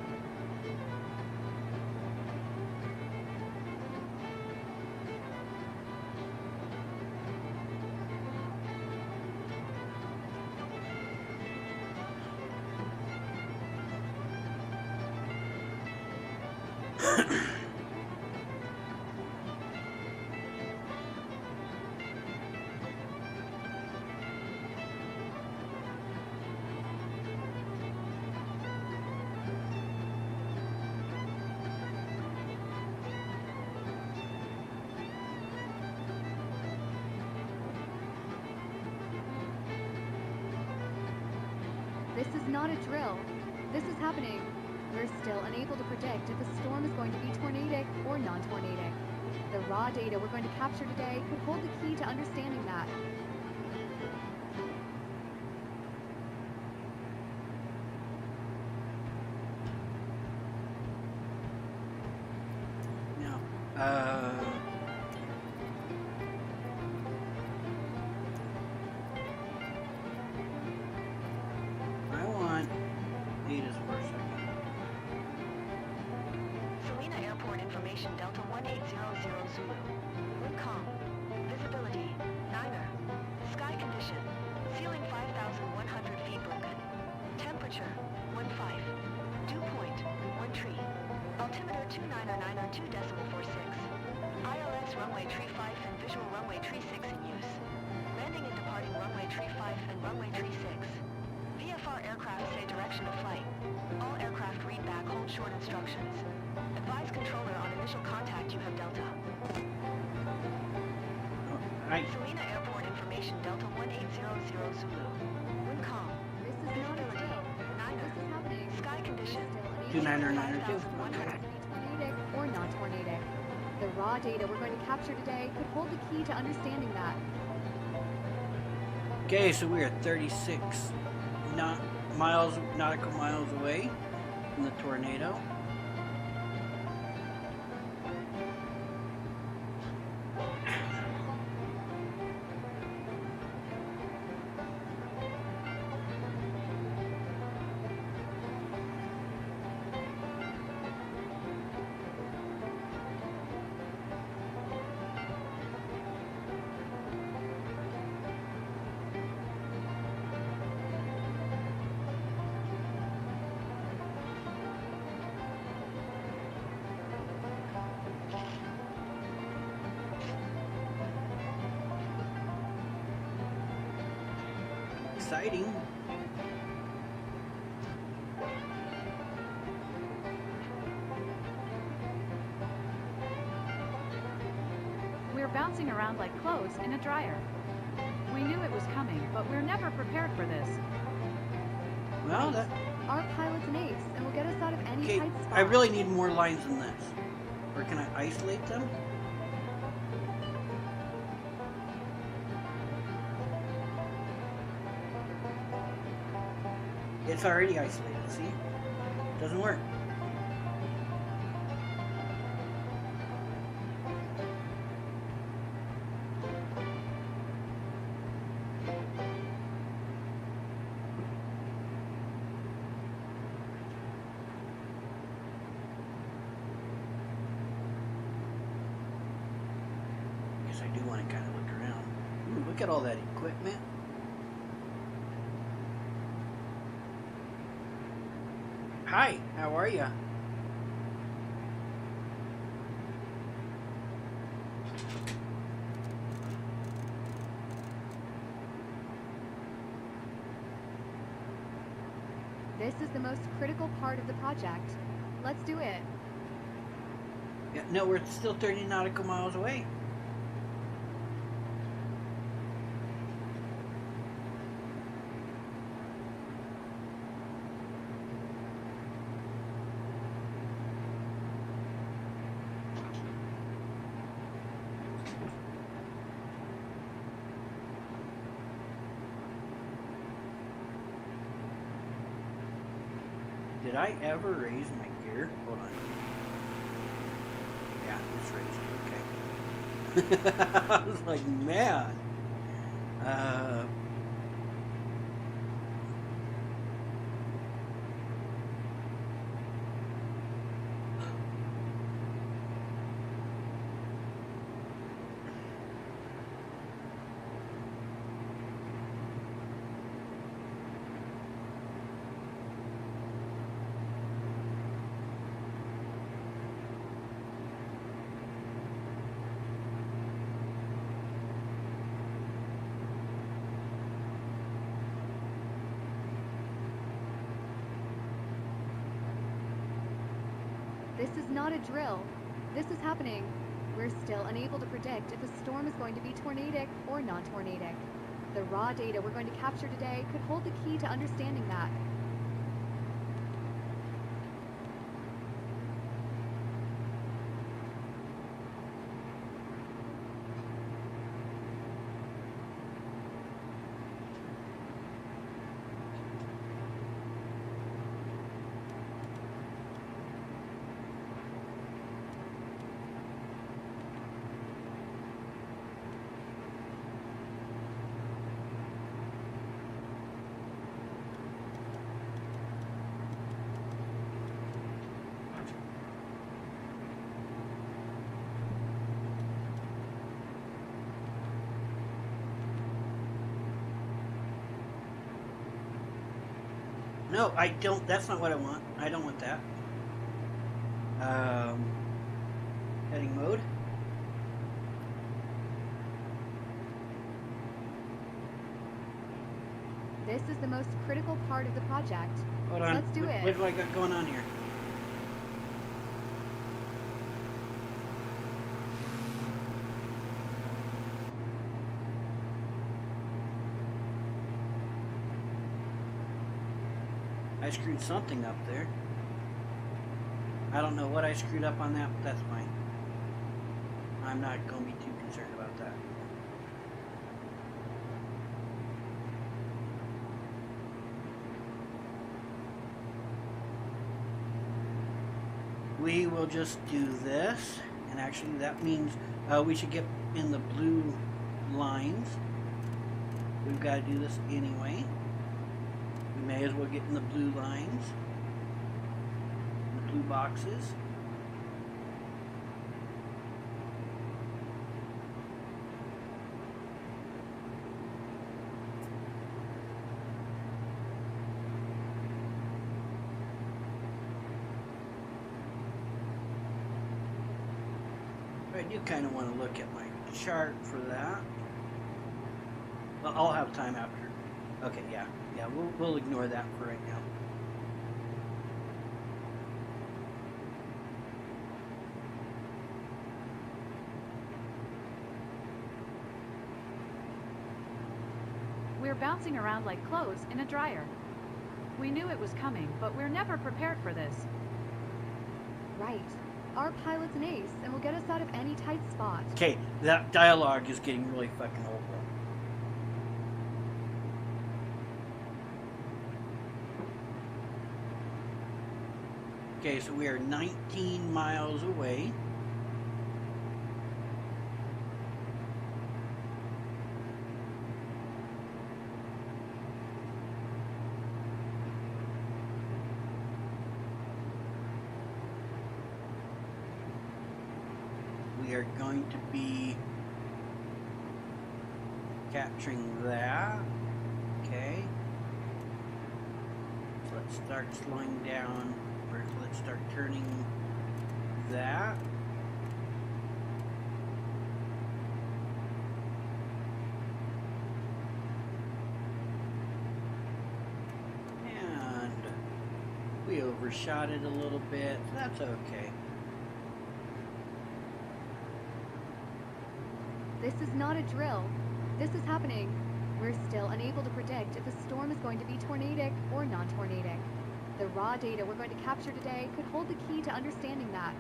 This is not a drill. This is happening. We're still unable to predict if the storm is going to be tornadic or non-tornadic. The raw data we're going to capture today could hold the key to understanding that. Now, I want Ada's for a second. Salina Airport information Delta 1800 Zulu. Wind calm. Visibility. Niner. Sky condition. Ceiling 5,100 feet broken. Temperature. 15. Dew point. 1 tree. Altimeter 2992.46. ILS runway tree 5 and visual runway tree 6 in use. Landing and departing runway tree 5 and runway tree 6. VFR aircraft say direction of flight. All aircraft read back hold short instructions. Advise controller on initial contact you have Delta. Selena Airport information Delta 1800 Zulu. Wind calm. This is not a Visibility drill. Niner. This is happening. Sky condition. We're still 2992. 5,100. tornadic or not tornadic. The raw data we're going to capture today could hold the key to understanding that. Okay, so we are 36 nautical miles away from the tornado. Exciting. We're bouncing around like clothes in a dryer. We knew it was coming, but we're never prepared for this. Well, that Our pilot's an ace and will get us out of any okay. tight spot. I really need more lines than this. Or can I isolate them? It's already isolated, see? Doesn't work. Guess I do want to kind of look around. Ooh, look at all that equipment. Hi, how are ya? This is the most critical part of the project. Let's do it. Yeah, no, we're still 30 nautical miles away. Did I ever raise my gear? Hold on. Yeah, it's raised. Okay. I was like, man. This is not a drill. This is happening. We're still unable to predict if a storm is going to be tornadic or non-tornadic. The raw data we're going to capture today could hold the key to understanding that. No, I don't. That's not what I want. I don't want that. Heading mode. This is the most critical part of the project. Hold on. Let's do it. What do I got going on here? I screwed something up there. I don't know what I screwed up on that, but that's fine. I'm not going to be too concerned about that. We will just do this, and actually that means we should get in the blue lines. We've got to do this anyway. We may as well get in the blue lines, the blue boxes. I do kind of want to look at my chart for that. Well, I'll have time after. Okay, yeah, we'll ignore that for right now. We're bouncing around like clothes in a dryer. We knew it was coming, but we're never prepared for this. Right. Our pilot's an ace and will get us out of any tight spot. Okay, that dialogue is getting really fucking old. Okay, so we are 19 miles away. We are going to be capturing that. Okay. So let's start slowing down. First, let's start turning that. And we overshot it a little bit. That's okay. This is not a drill. This is happening. We're still unable to predict if the storm is going to be tornadic or non-tornadic. The raw data we're going to capture today could hold the key to understanding that.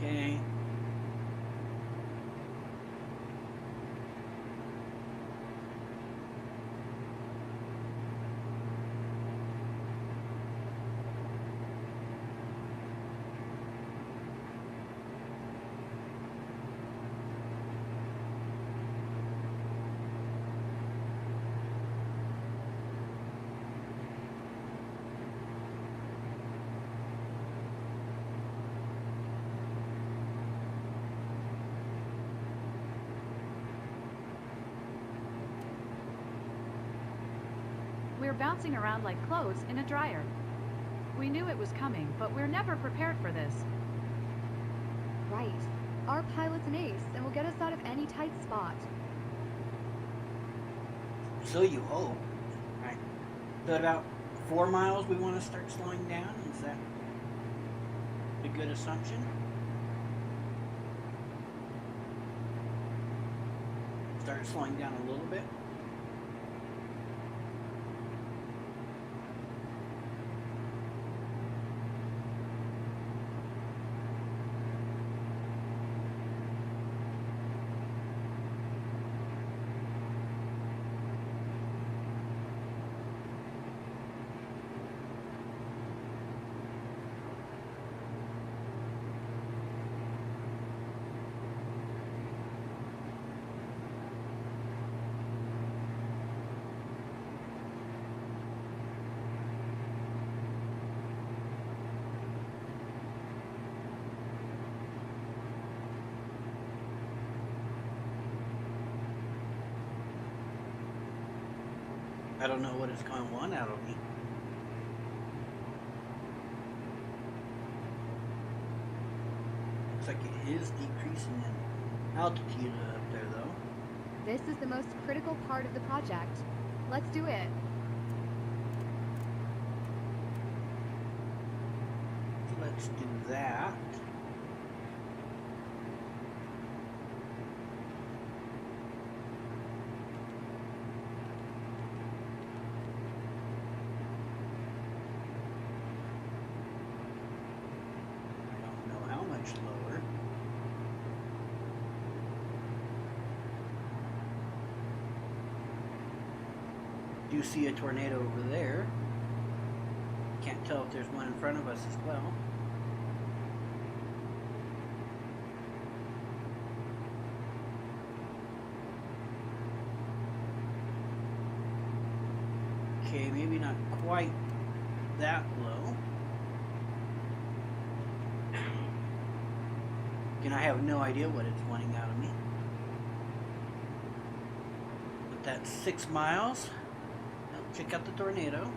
Okay. We're bouncing around like clothes in a dryer. We knew it was coming, but we're never prepared for this. Right. Our pilot's an ace and will get us out of any tight spot. So you hope. Right. So at about 4 miles we want to start slowing down. Is that a good assumption? Start slowing down a little bit. I don't know what is going to want out of me. is decreasing in altitude up there, though. This is the most critical part of the project. Let's do it. Let's do that. Lower. Do see a tornado over there. Can't tell if there's one in front of us as well. Okay, maybe not quite that low. And I have no idea what it's wanting out of me. But that's 6 miles. Now check out the tornado.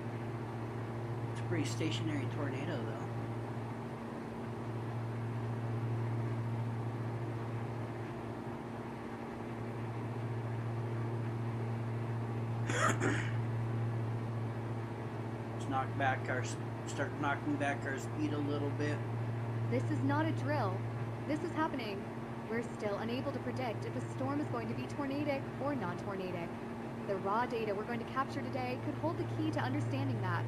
It's a pretty stationary tornado, though. Let's start knocking back our speed a little bit. This is not a drill. This is happening. We're still unable to predict if a storm is going to be tornadic or non-tornadic. The raw data we're going to capture today could hold the key to understanding that.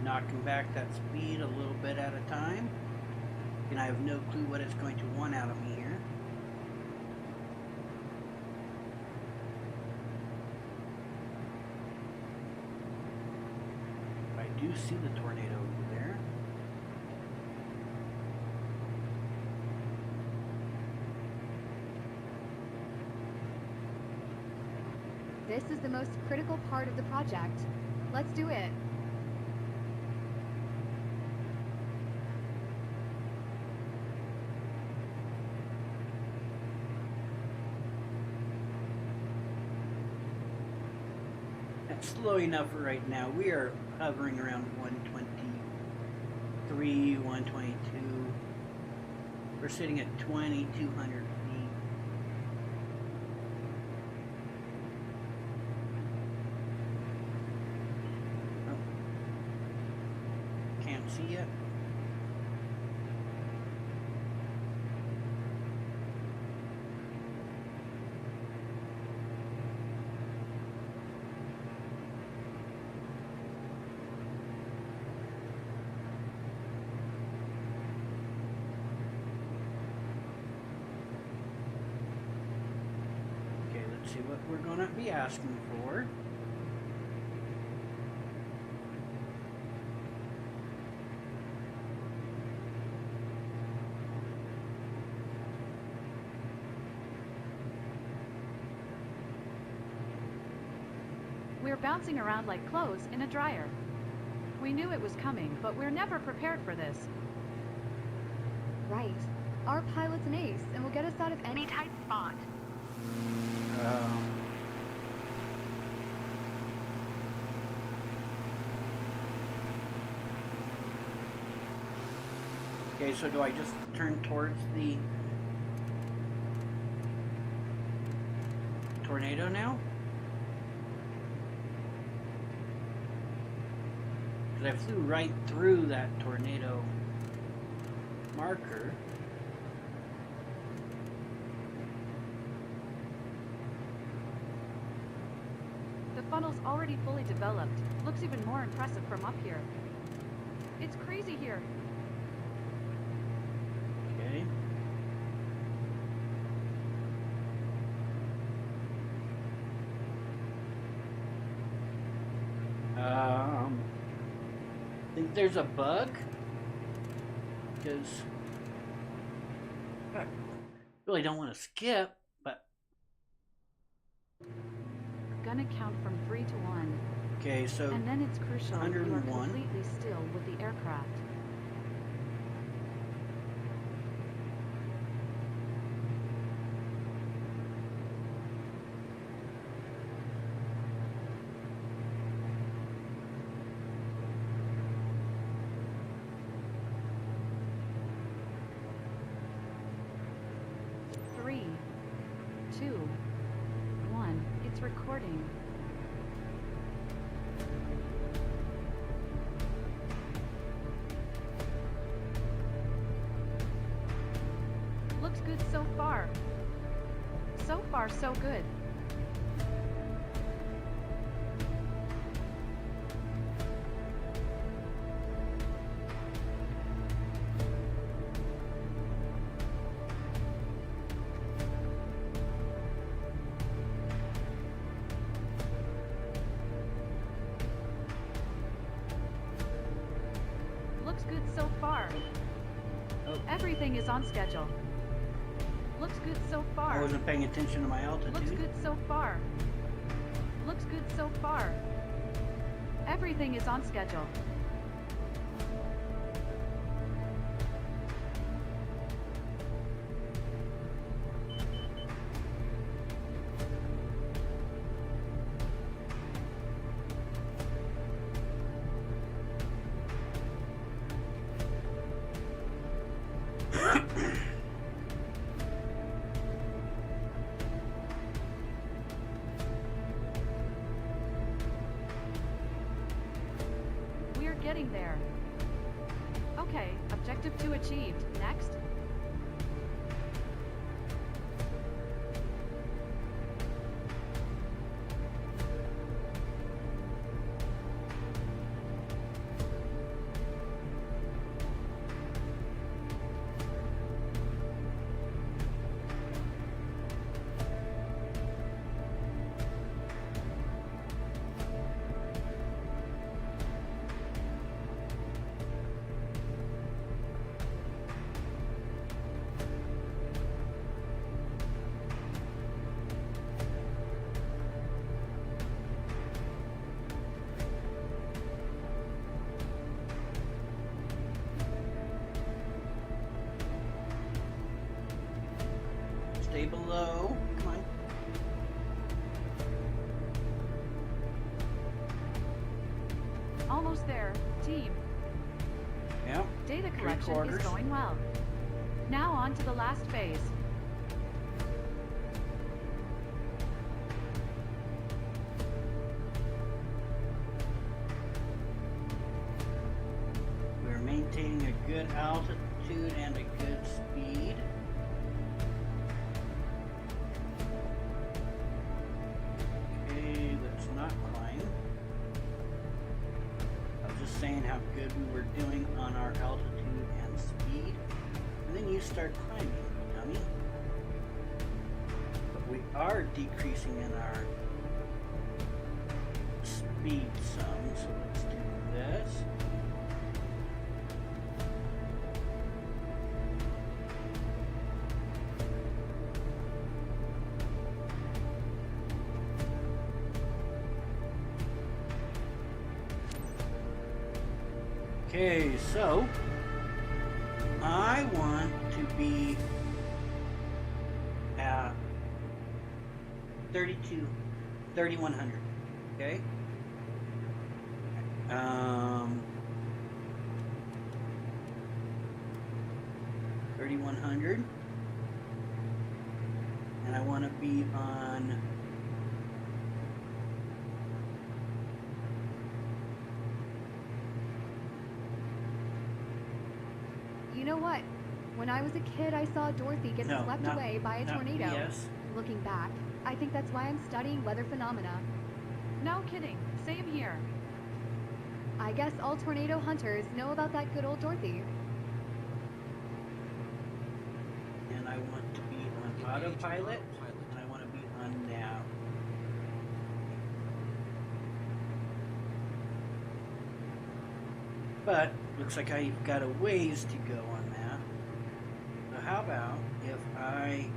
Knocking back that speed a little bit at a time, and I have no clue what it's going to want out of me here. I do see the tornado over there. This is the most critical part of the project. Let's do it. Slow enough for right now. We are hovering around 123, 122. We're sitting at 2,200 feet. Oh. Can't see yet. See what we're going to be asking for. We're bouncing around like clothes in a dryer. We knew it was coming, but we're never prepared for this. Right. Our pilot's an ace and will get us out of any tight spot. Okay, so do I just turn towards the tornado now? Because I flew right through that tornado marker. The funnel's already fully developed. Looks even more impressive from up here. It's crazy here. Okay. I think there's a bug, because I really don't want to skip, but Gonna count from 3 to 1. Okay, so And then it's crucial you are 101. completely still with the aircraft. Three, two, one. It's recording. Looks good so far. So far, so good. Looks good so far. Oh. Everything is on schedule. Looks good so I far. wasn't paying attention to my altitude. Looks good so far. Looks good so far. Everything is on schedule. We're getting there. Okay, objective 2 achieved. Next. Stay below. Come on. Almost there. Team. Yep. Data Three collection is quarters. going well. Now on to the last phase. We're maintaining a good altitude and a good speed. Okay, let's not climb. I was just saying how good we were doing on our altitude and speed. And then you start climbing, dummy. But we are decreasing in our speed some, so let's do this. Okay, so I want to be at 3,100. Okay. 3,100, and I want to be on. You know what? When I was a kid, I saw Dorothy get No, swept not- away by a not tornado. BS. Looking back, I think that's why I'm studying weather phenomena. No kidding. Same here. I guess all tornado hunters know about that good old Dorothy. And I want to be on autopilot, and I want to be on nav. But looks like I've got a ways to go on that. So how about if I,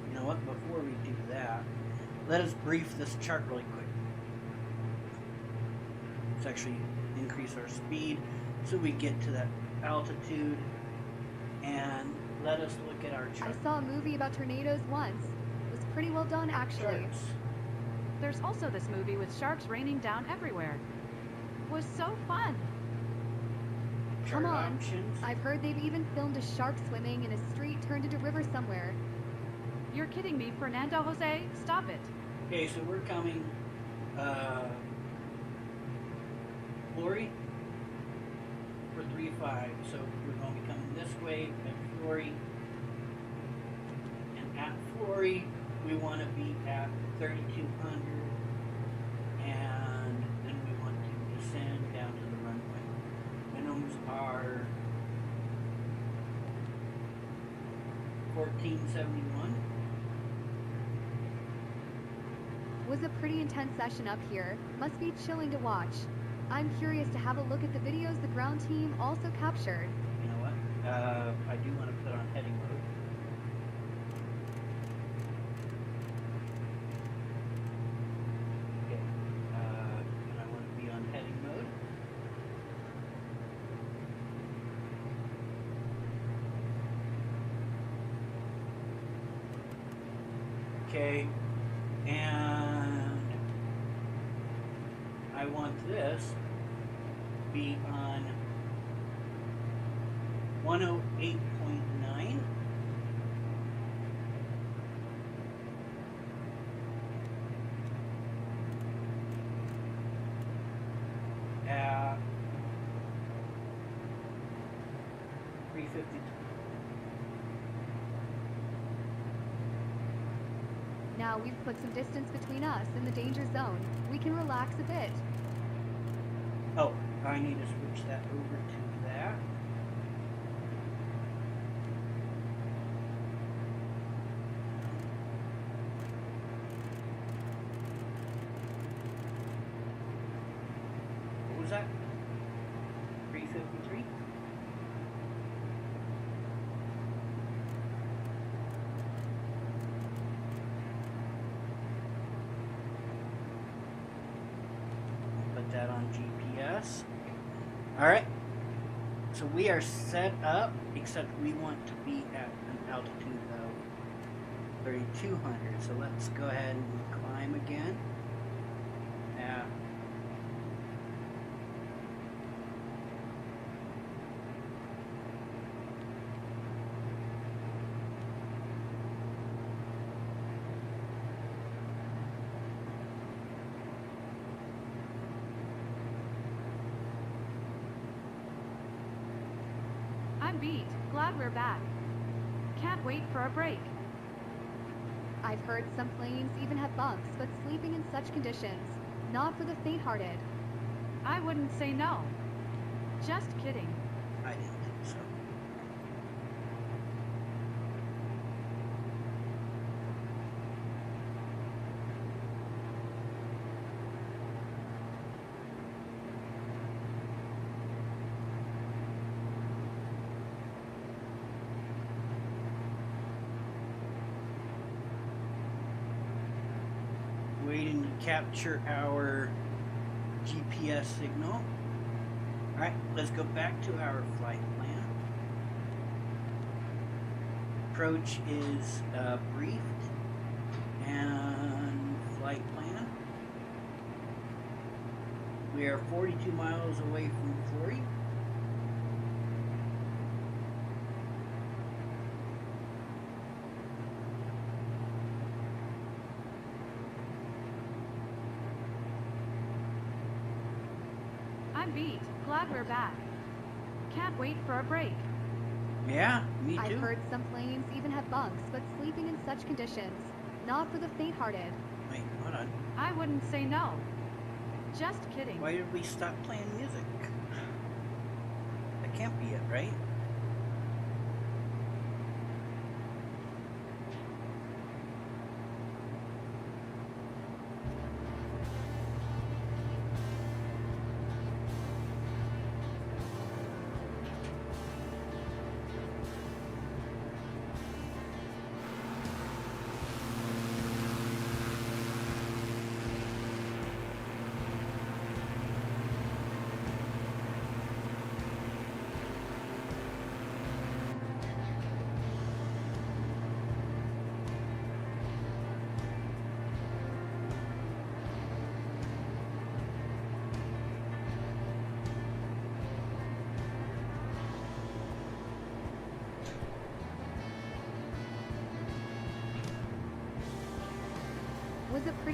you know what? Before we do that, let us brief this chart really quick. Let's actually increase our speed so we get to that altitude, and let us look at our I chart. saw a movie about tornadoes once. It was pretty well done, actually. Charts. There's also this movie with sharks raining down everywhere. Was so fun. Come Chart on. options. I've heard they've even filmed a shark swimming in a street turned into river somewhere. You're kidding me, Fernando Jose? Stop it. Okay, so we're coming, Flory for 3-5. So we're going to be coming this way at Flory. And at Flory, we want to be at 3,200. And then we want to descend down to the runway. Minimums are 1471. Was a pretty intense session up here. Must be chilling to watch. I'm curious to have a look at the videos the ground team also captured. You know what? I do want to put on heading mode. Okay. And I want to be on heading mode. Okay. And I want this to be on 108.9. At 352. Now we've put some distance between us and the danger zone. We can relax a bit. Oh, I need to switch that over to that. What was that? 353? Put that on GPS. Alright. So we are set up, except we want to be at an altitude of 3,200. So let's go ahead and climb again. Yeah. I'm beat. Glad we're back. Can't wait for a break. I've heard some planes even have bunks, but sleeping in such conditions, not for the faint-hearted. I wouldn't say no. Just kidding. I didn't think so. Waiting to capture our GPS signal. Alright, let's go back to our flight plan. Approach is briefed, and flight plan. We are 42 miles away from Flory. I'm beat. Glad we're back. Can't wait for a break. Yeah, me too. I've heard some planes even have bunks, but sleeping in such conditions, not for the faint-hearted. Wait, hold on. I wouldn't say no. Just kidding. Why did we stop playing music? That can't be it, right?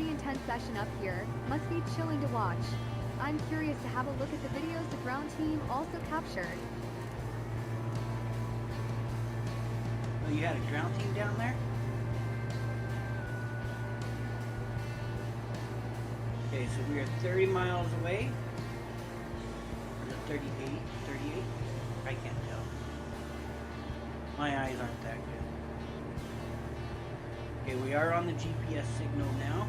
pretty intense session up here. Must be chilling to watch. I'm curious to have a look at the videos the ground team also captured. Oh, you had a ground team down there? Okay, so we are 30 miles away. Or 38? 38? I can't tell. My eyes aren't that good. Okay, we are on the GPS signal now.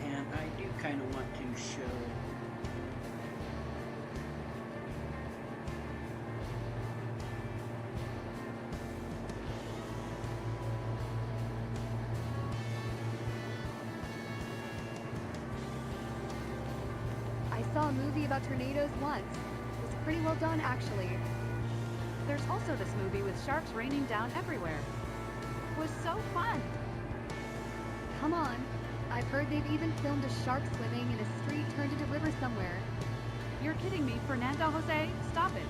And I do kind of want to show I saw a movie about tornadoes once. It was pretty well done, actually. There's also this movie with sharks raining down everywhere. It was so fun. Come on. I've heard they've even filmed a shark swimming in a street turned into river somewhere. You're kidding me, Fernando Jose? Stop it.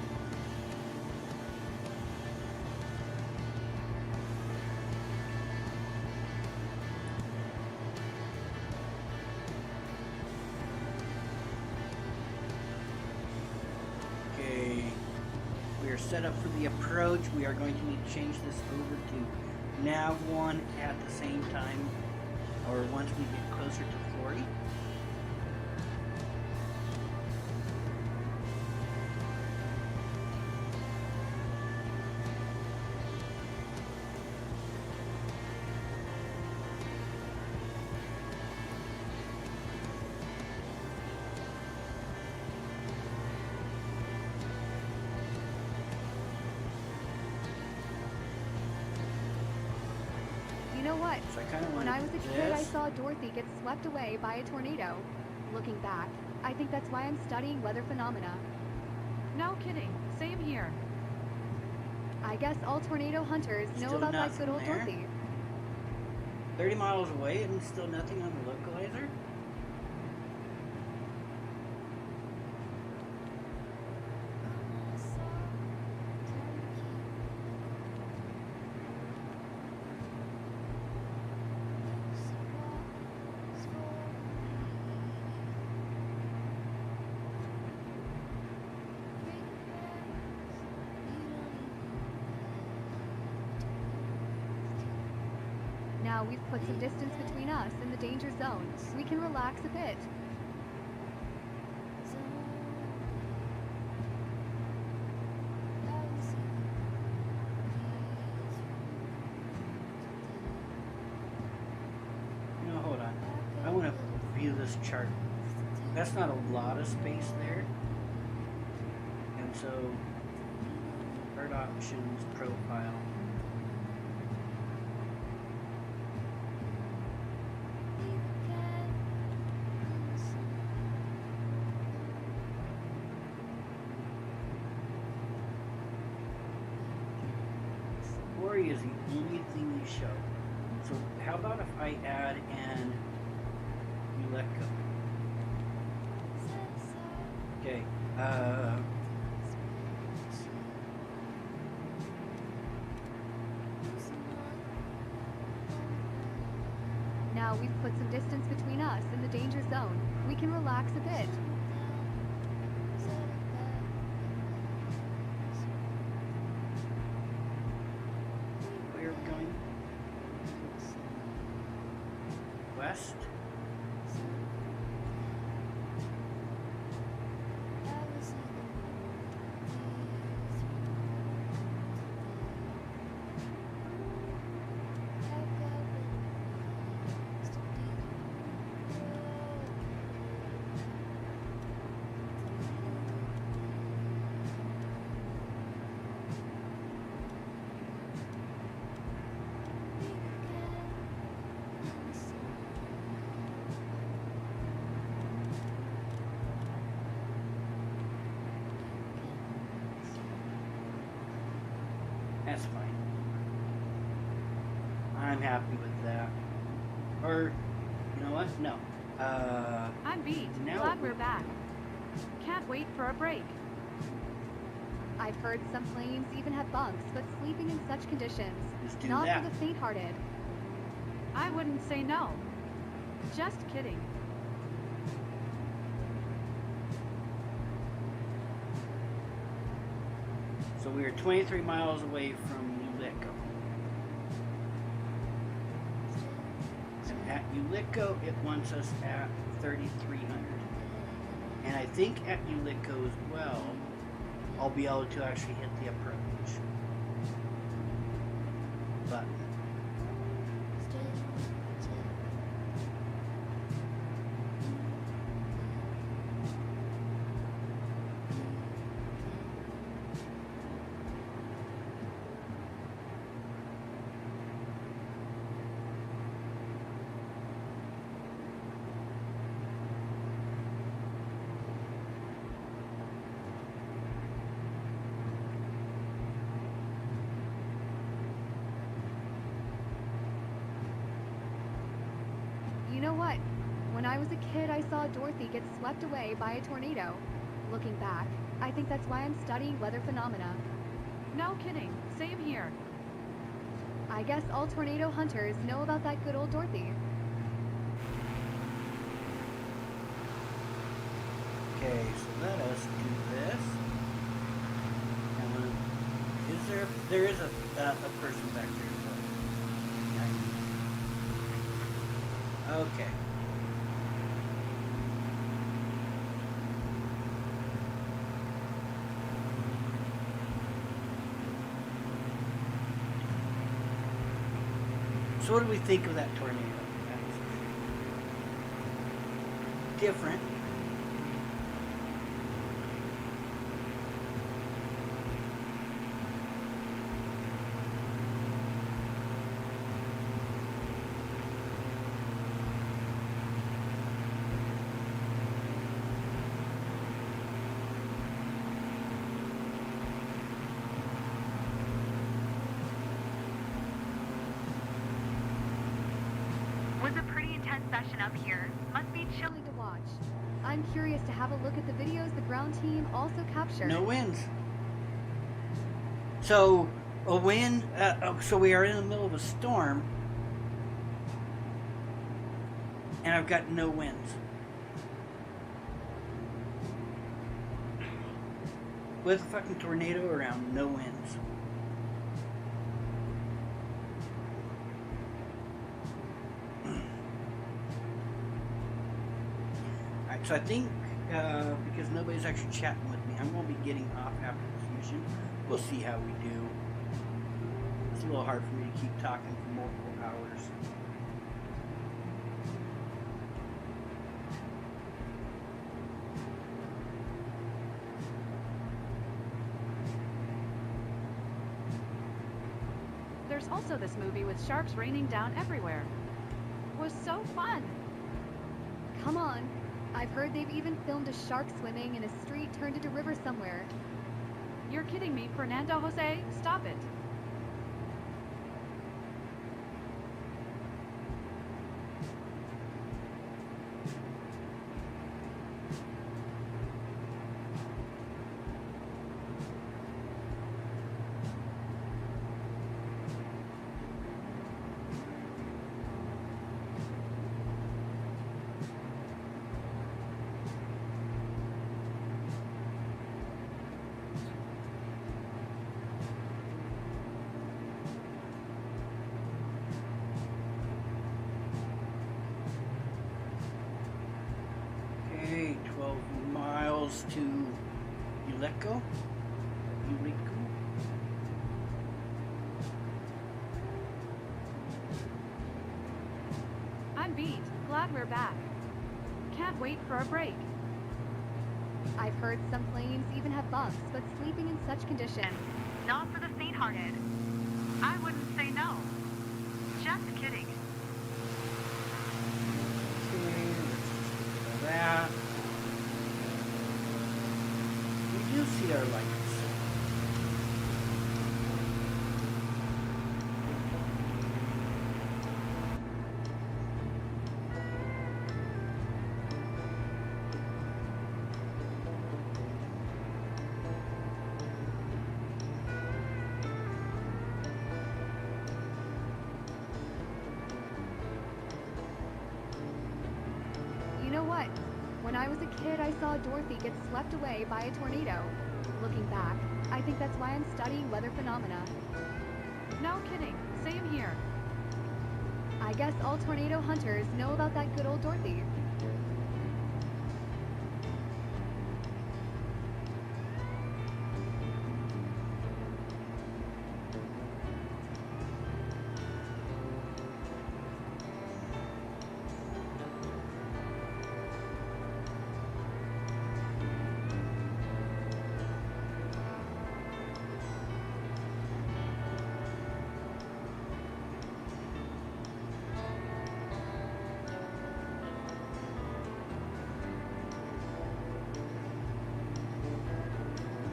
Okay, we are set up for the approach. We are going to need to change this over to nav 1 at the same time, or once we get closer to 40. You know what? So I kind of When I was a kid, I this. saw Dorothy get swept away by a tornado. Looking back, I think that's why I'm studying weather phenomena. No kidding. Same here. I guess all tornado hunters know Still about that good nothing old there. Dorothy. 30 miles away and still nothing on the localizer? Now we've put some distance between us and the danger zone. We can relax a bit. No, hold on. I want to view this chart. That's not a lot of space there. And so, bird options, profile. Quarry is the only thing you show. So how about if I add an Uleco? Okay. Now we've put some distance between us and the danger zone. We can relax a bit. Where are we going? West? That's fine. happy with that. Or, you know what? No. I'm beat. Now Glad we're back. Can't wait for a break. I've heard some planes even have bunks, but sleeping in such conditions, Just do not that. for the faint-hearted. I wouldn't say no. Just kidding. So we are 23 miles away from Ulico. And at Ulico, it wants us at 3,300. And I think at Ulico as well, I'll be able to actually hit the approach. But You know what? When I was a kid, I saw Dorothy get swept away by a tornado. Looking back, I think that's why I'm studying weather phenomena. No kidding. Same here. I guess all tornado hunters know about that good old Dorothy. okay, so let us do this. And there is a person back there. So, okay. So what do we think of that tornado? Different. Was a pretty intense session up here. Must be chilly. Chilly to watch. I'm curious to have a look at the videos the ground team also captured. No winds. So a wind. So we are in the middle of a storm, and I've got no winds. With a fucking tornado around, no winds. Alright, so I think because nobody's actually chatting with me, I'm going to be getting off after this mission. We'll see how we do. It's a little hard for me to keep talking for multiple hours. There's also this movie with sharks raining down everywhere. Was so fun. Come on. I've heard they've even filmed a shark swimming in a street turned into a river somewhere. You're kidding me, Fernando Jose? Stop it. Okay, 12 miles to Ulico. I'm beat. Glad we're back. Can't wait for a break. I've heard some planes even have bunks, but sleeping in such conditions. Not for the faint-hearted. I wouldn't say no. Just kidding. Okay, let's just do that. We do see our lights. what? When I was a kid, I saw Dorothy get swept away by a tornado. Looking back, I think that's why I'm studying weather phenomena. No kidding. Same here. I guess all tornado hunters know about that good old Dorothy.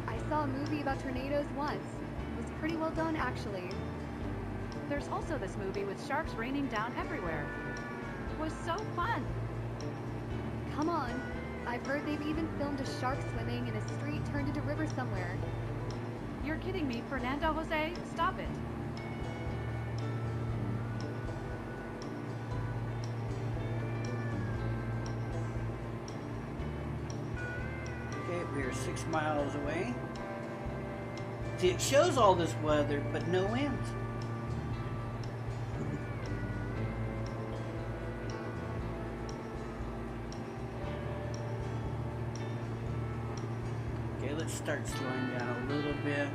I saw a movie about tornadoes once. It was pretty well done, actually. There's also this movie with sharks raining down everywhere. It was so fun. Come on. I've heard they've even filmed a shark swimming in a street turned into river somewhere. You're kidding me, Fernando Jose? Stop it. Okay, we are 6 miles away. See, it shows all this weather, but no winds. Okay, let's start slowing down a little bit.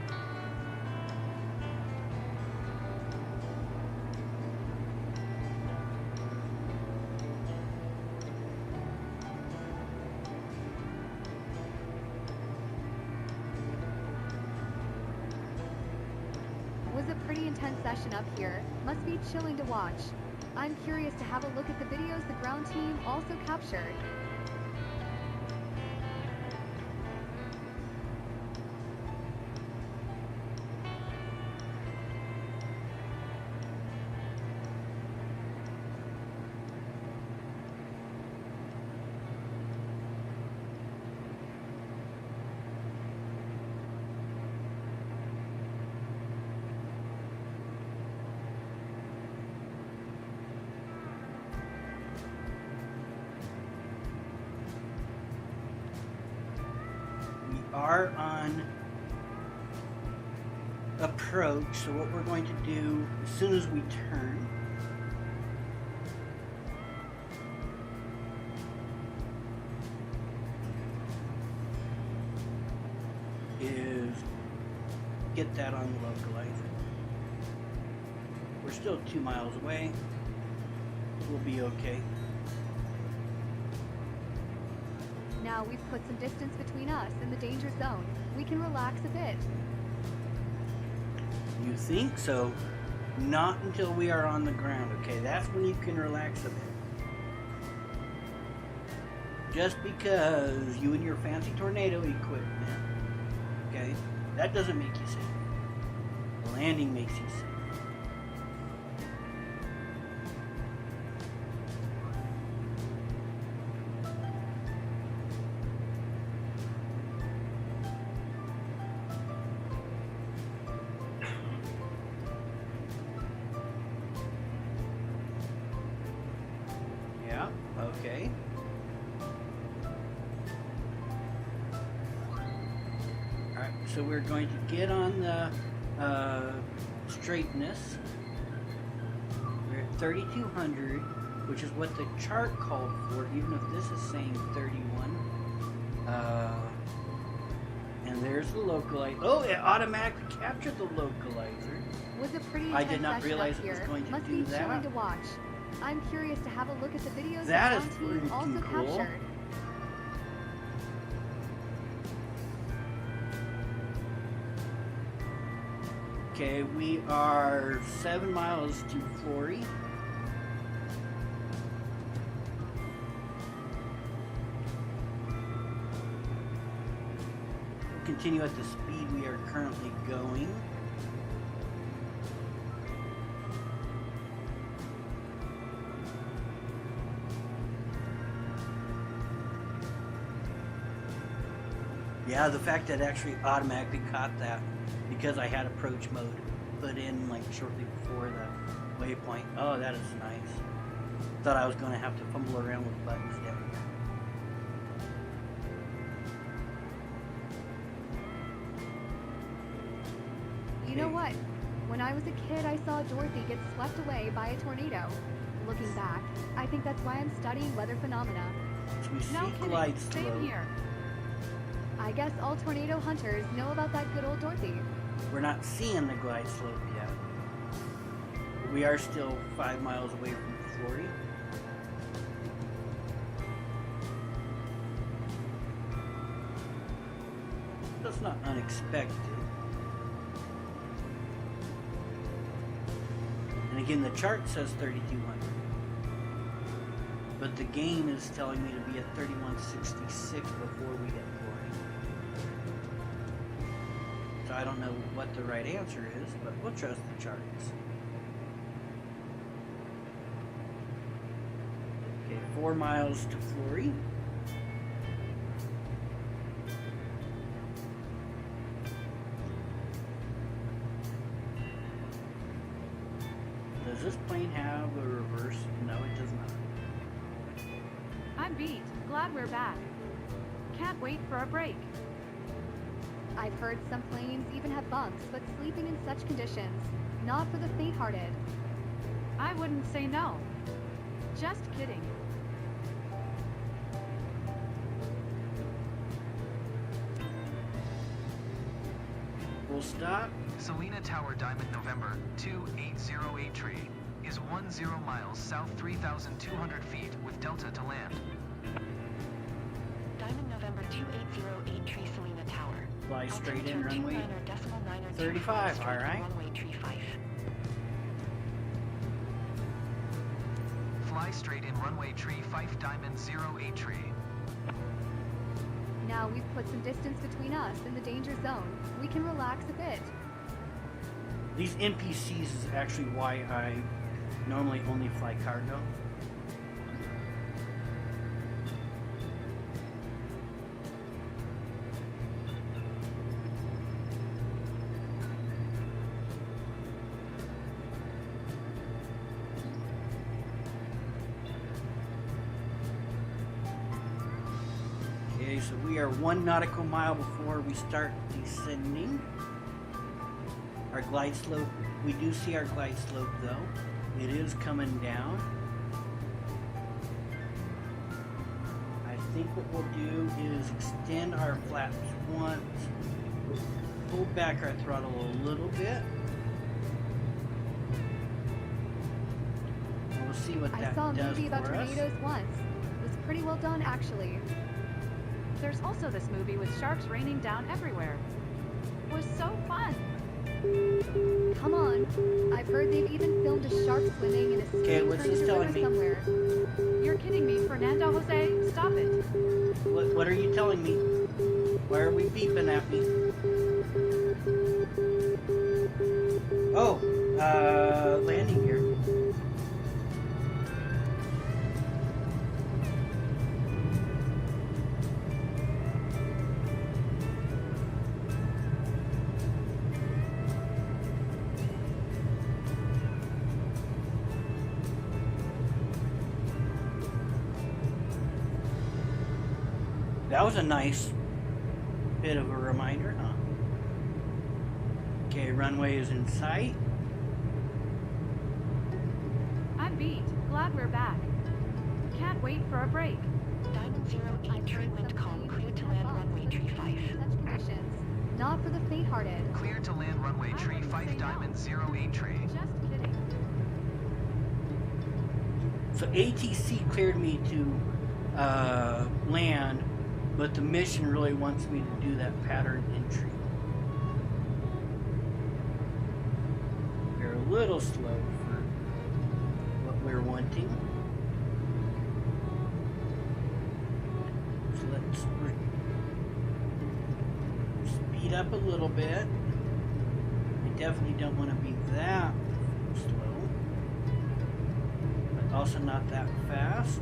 Was a pretty intense session up here. Must be chilling to watch. I'm curious to have a look at the videos the ground team also captured. Are on approach, so what we're going to do as soon as we turn is get that on the localizer. We're still 2 miles away. We'll be okay. Now we've put some distance between us and the danger zone. We can relax a bit. You think so? Not until we are on the ground, okay? That's when you can relax a bit. Just because you and your fancy tornado equipment, okay? That doesn't make you safe. Landing makes you safe. Okay. Alright, so we're going to get on the straightness. We're at 3200, which is what the chart called for, even if this is saying 31. And there's the localizer. Oh, it automatically captured the localizer. Was a pretty I intense did not session realize up it was here. going to Must do be that. chilling to watch. I'm curious to have a look at the videos That the is ground team pretty also cool. captured. Okay, we are 7 miles to Flory. We'll continue at the speed we are currently going. Yeah, the fact that it actually automatically caught that because I had approach mode put in like shortly before the waypoint. Oh, that is nice. Thought I was going to have to fumble around with buttons down here. I was a kid, I saw Dorothy get swept away by a tornado. Looking back, I think that's why I'm studying weather phenomena. So we No see kidding. glide Same slope. here. I guess all tornado hunters know about that good old Dorothy. We're not seeing the glide slope yet. We are still 5 miles away from Florida. That's not unexpected. And again, the chart says 3,200. But the game is telling me to be at 3,166 before we get Florida. So I don't know what the right answer is, but we'll trust the charts. Okay, 4 miles to Florida. Does this plane have a reverse? No, it does not. I'm beat. Glad we're back. Can't wait for a break. I've heard some planes even have bunks, but sleeping in such conditions, not for the faint-hearted. I wouldn't say no. Just kidding. We'll stop. Selena Tower Diamond November 2808 tree is 10 miles south 3,200 feet with delta to land. Diamond November 2808 tree Selena Tower. Fly straight in, Altitude runway 29.9 35, straight all right. Runway tree 5. Fly straight in runway tree 5 Diamond 08 tree. Now we've put some distance between us and the danger zone. We can relax a bit. These NPCs is actually why I normally only fly cargo. Okay, so we are 1 nautical mile before we start descending. Our glide slope, we do see our glide slope though. It is coming down. I think what we'll do is extend our flaps once, pull back our throttle a little bit. And we'll see what I that saw a does movie about for us. tornadoes once. It was pretty well done, actually. There's also this movie with sharks raining down everywhere. Was so fun. Come on. I've heard they've even filmed a shark swimming in a Okay, strange what's this river telling me? somewhere. You're kidding me, Fernando Jose. Stop it. What are you telling me? Why are we beeping at me? Oh, landing gear. That was a nice bit of a reminder, huh? Okay, runway is in sight. I'm beat. Glad we're back. Can't wait for a break. Diamond 08 tree wind calm clear to land runway tree 5. Such conditions, not for the faint-hearted. Clear to land runway I tree wouldn't 5 say no. Diamond 08 tree. Just kidding. So ATC cleared me to land, but the mission really wants me to do that pattern entry. They're a little slow for what we're wanting. So let's speed up a little bit. We definitely don't want to be that slow, but also not that fast.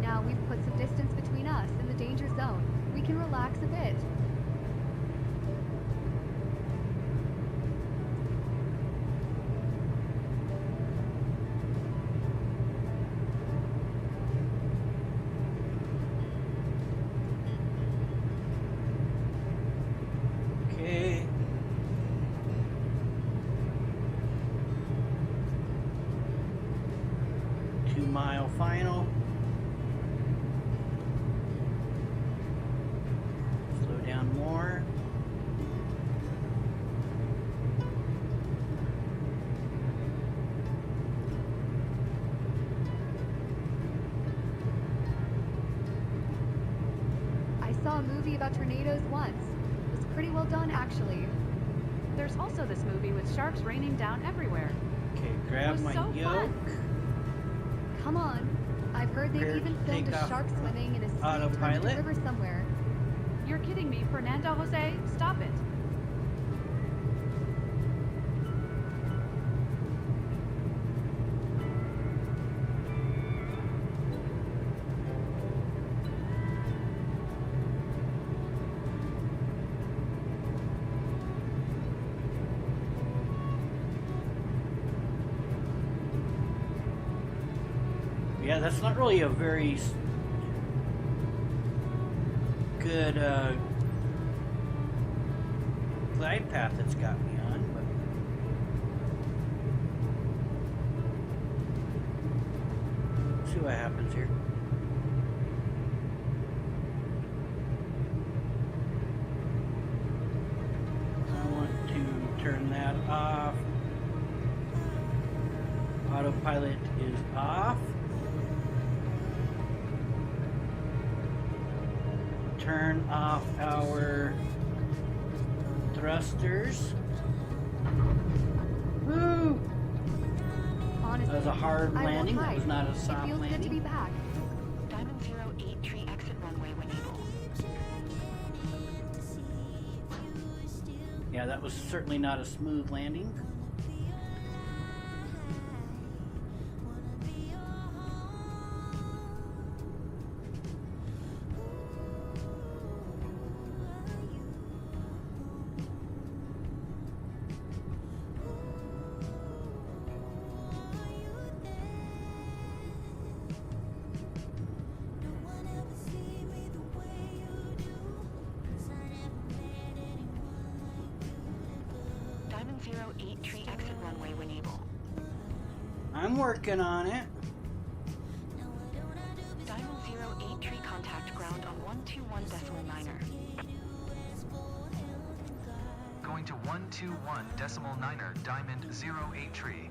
Now we've put some distance between us and the danger zone. We can relax a bit. final. Slow down more. I saw a movie about tornadoes once. It was pretty well done, actually. There's also this movie with sharks raining down everywhere. Okay, grab was my so yoke. fun. Come on. I've heard they've Prepare even to filmed take a off shark swimming in a sea turned into autopilot. a river somewhere. You're kidding me, Fernando Jose? Stop it. Yeah, that's not really a very good glide path it's got me on, but see what happens here. I want to turn that off. Autopilot is off. Turn off our thrusters. Woo! Honestly, That was a hard I won't landing. That hide. was not a It soft feels good to be landing. back. Diamond 08 tree exit runway when able. Yeah, that was certainly not a smooth landing. Diamond 08 tree exit runway when able. I'm working on it. Diamond 08 tree contact ground on 121.9er. Going to 121.9er Diamond 08 tree.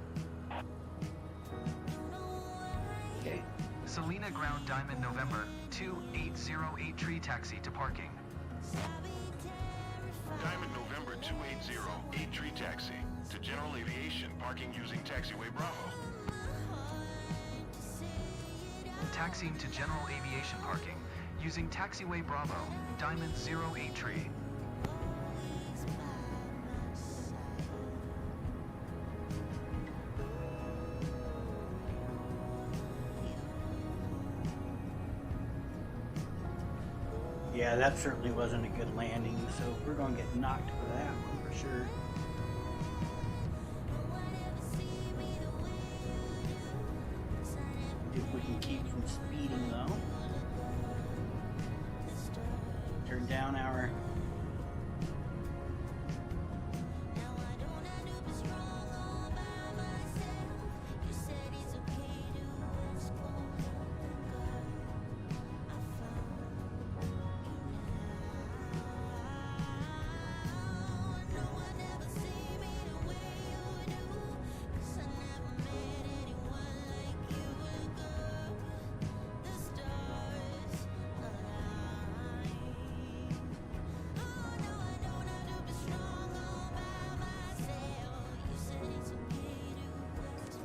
Okay. Selena ground Diamond November 2808 tree taxi to parking. Diamond November 280, 8 tree taxi to General Aviation, parking using taxiway Bravo. Taxiing to General Aviation parking using taxiway Bravo, Diamond 08 tree. Yeah, that certainly wasn't a good landing, so we're going to get knocked for that one for sure. If we can keep from speeding though. Turn down our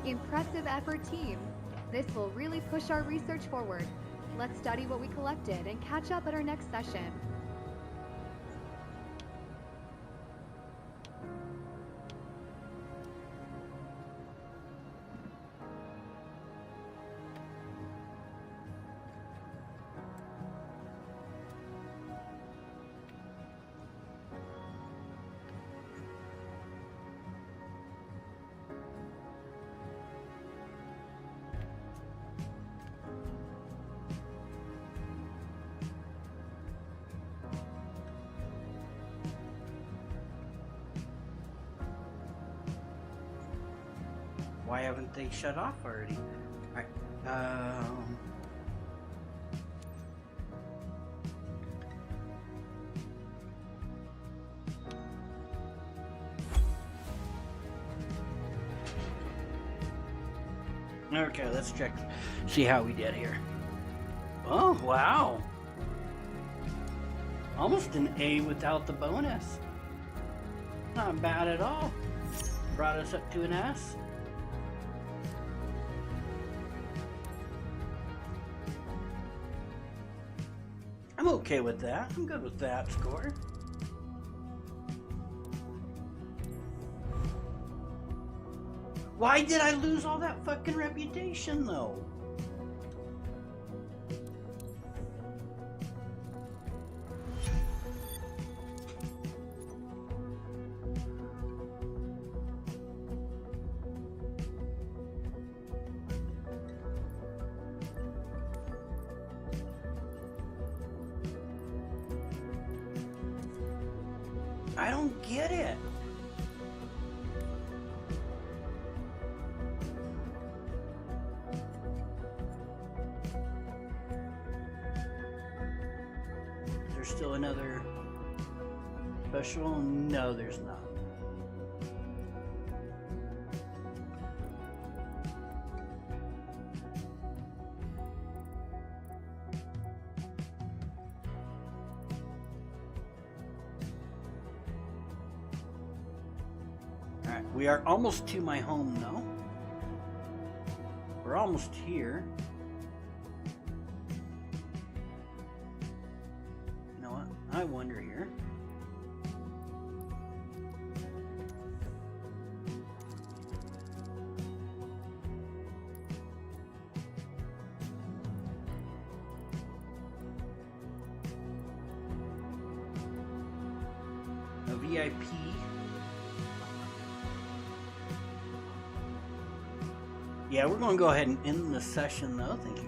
Impressive effort, team. This will really push our research forward. Let's study what we collected and catch up at our next session. Why haven't they shut off already? Alright, Okay, let's check. See how we did here. Oh, wow. Almost an A without the bonus. Not bad at all. Brought us up to an S. I'm okay with that. I'm good with that score. Why did I lose all that fucking reputation though? I don't get it. Is there still another special? No, there's not. Alright, we are almost to my home now. We're almost here. You know what? I wonder here. A VIP. Yeah, we're going to go ahead and end the session though. Thank you.